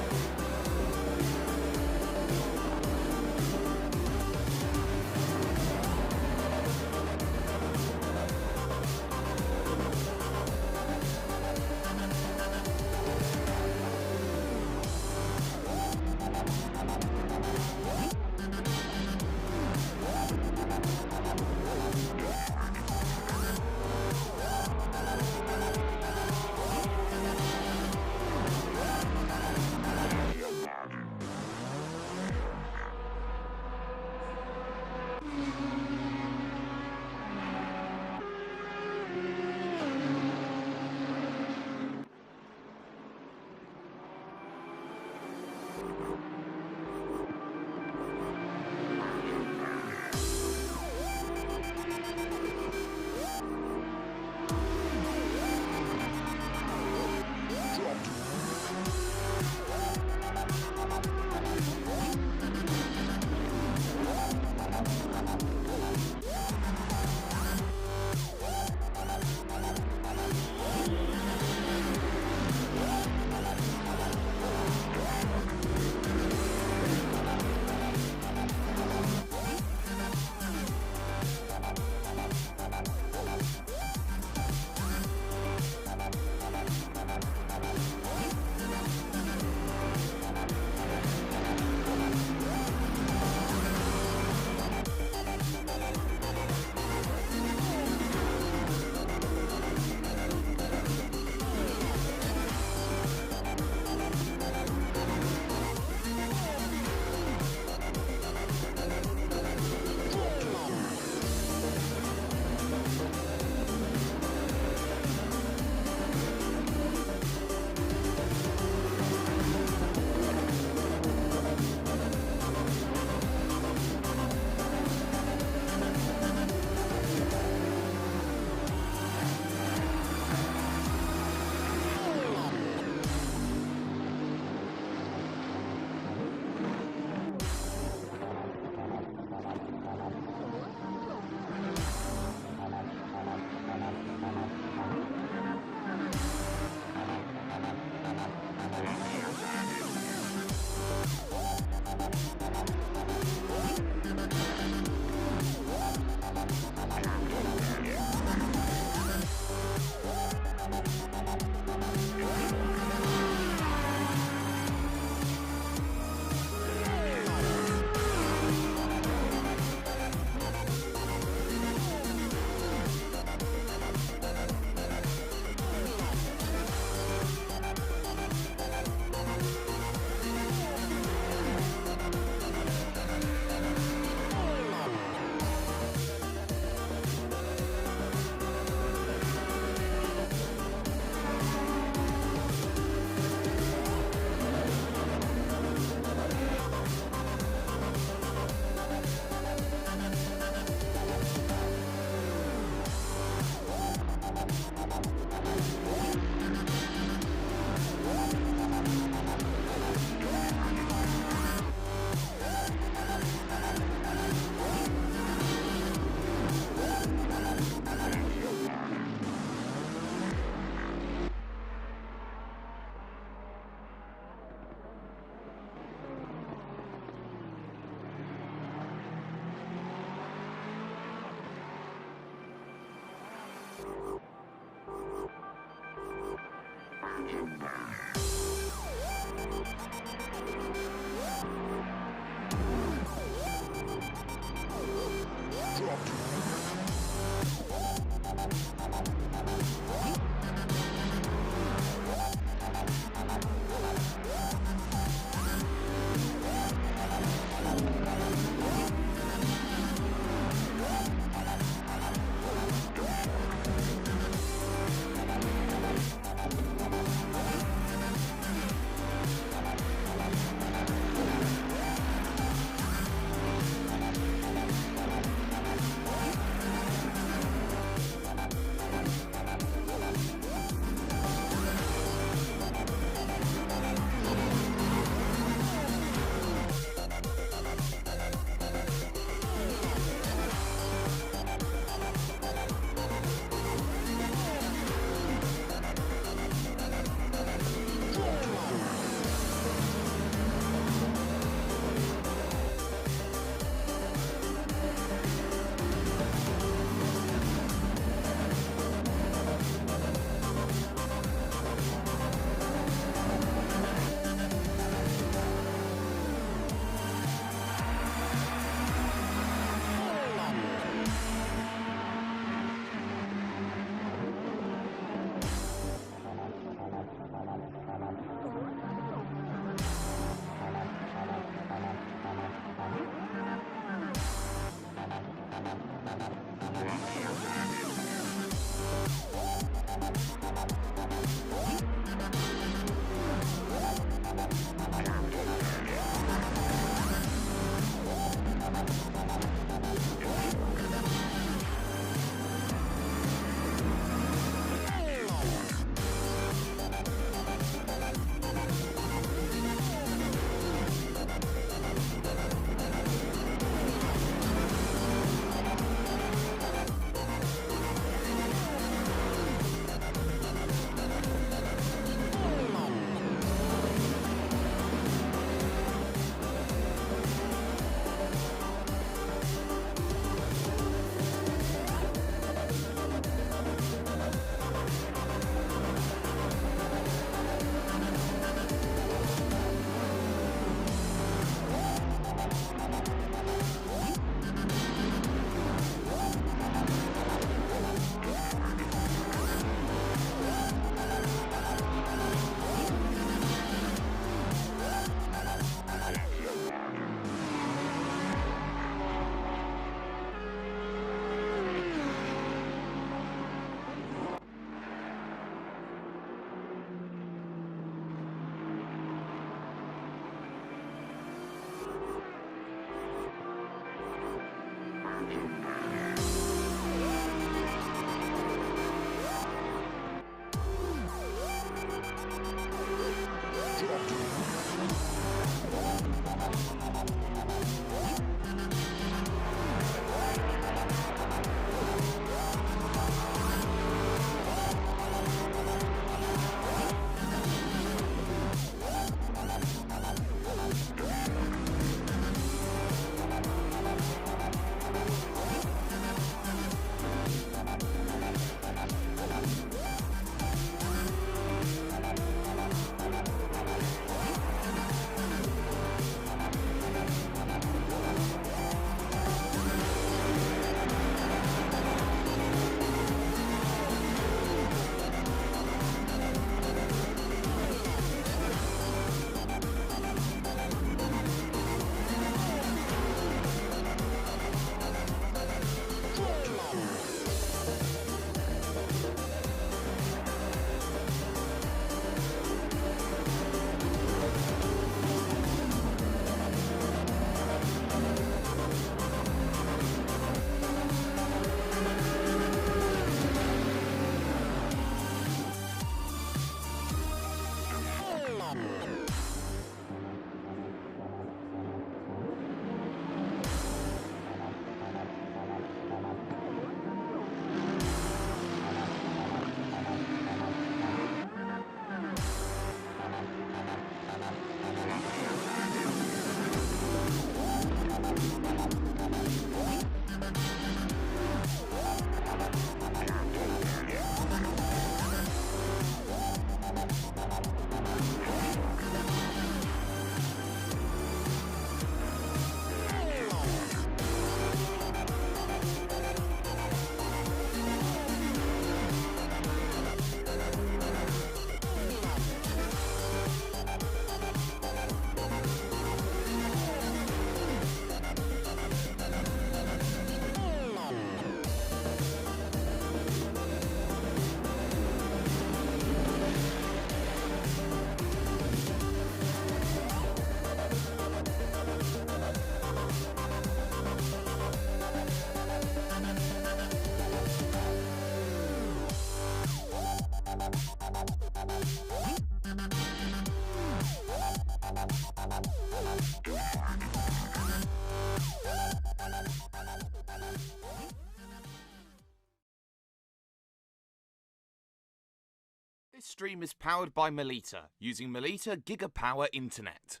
This stream is powered by Melita, using Melita Gigapower Internet.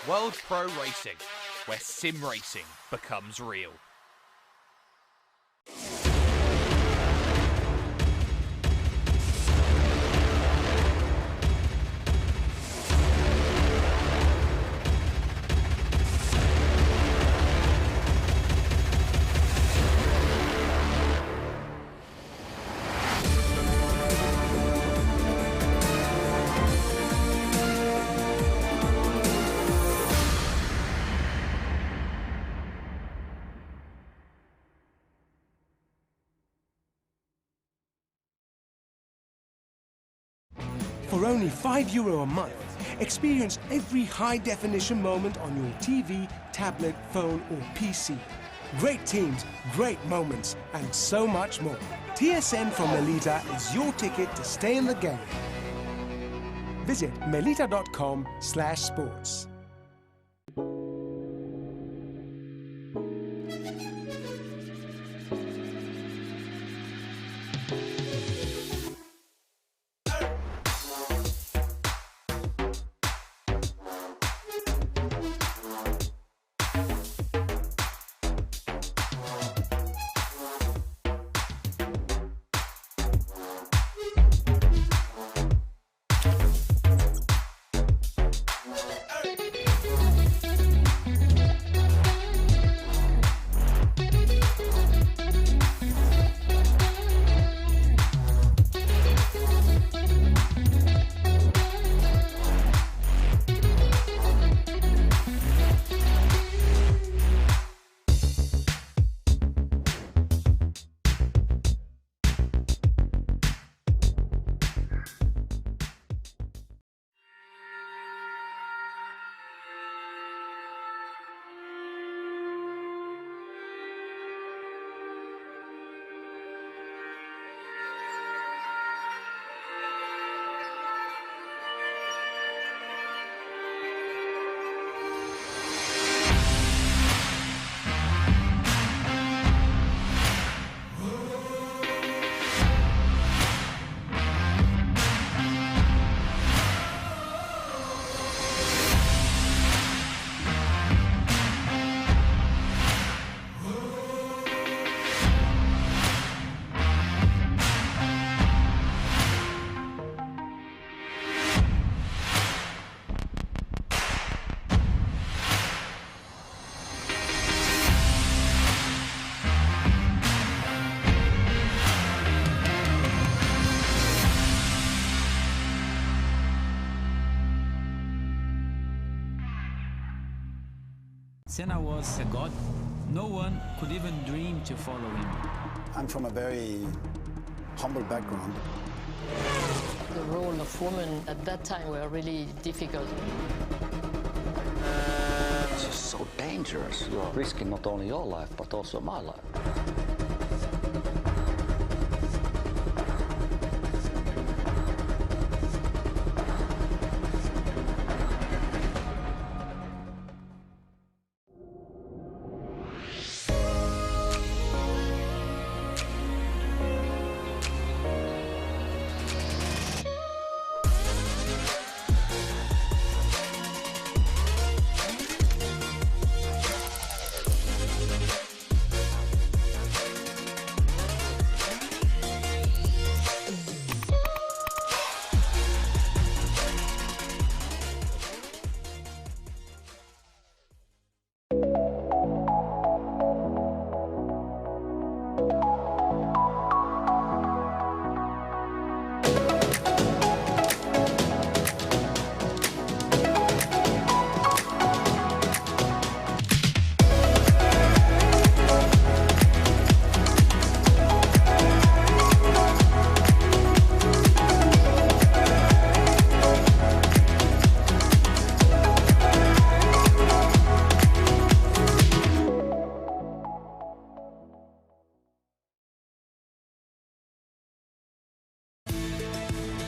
World Pro Racing, where sim racing becomes real. For only €5 a month, experience every high-definition moment on your TV, tablet, phone or PC. Great teams, great moments, and so much more. TSN from Melita is your ticket to stay in the game. Visit melita.com/sports. Senna was a god. No one could even dream to follow him. I'm from a very humble background. The role of women at that time were really difficult. This is so dangerous. You are risking not only your life, but also my life.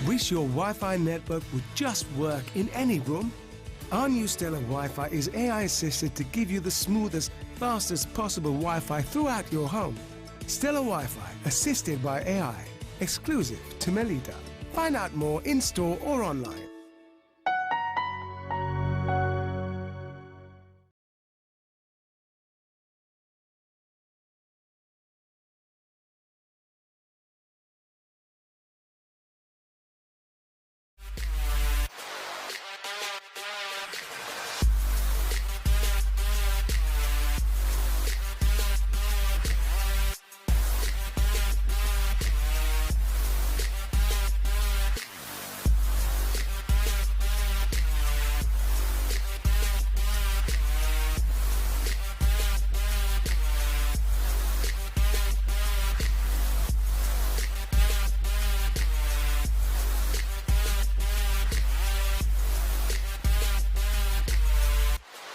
Wish your Wi-Fi network would just work in any room? Our new Stellar Wi-Fi is AI assisted to give you the smoothest, fastest possible Wi-Fi throughout your home. Stellar Wi-Fi assisted by AI, exclusive to Melita. Find out more in-store or online.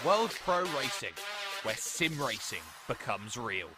World Pro Racing, where sim racing becomes real.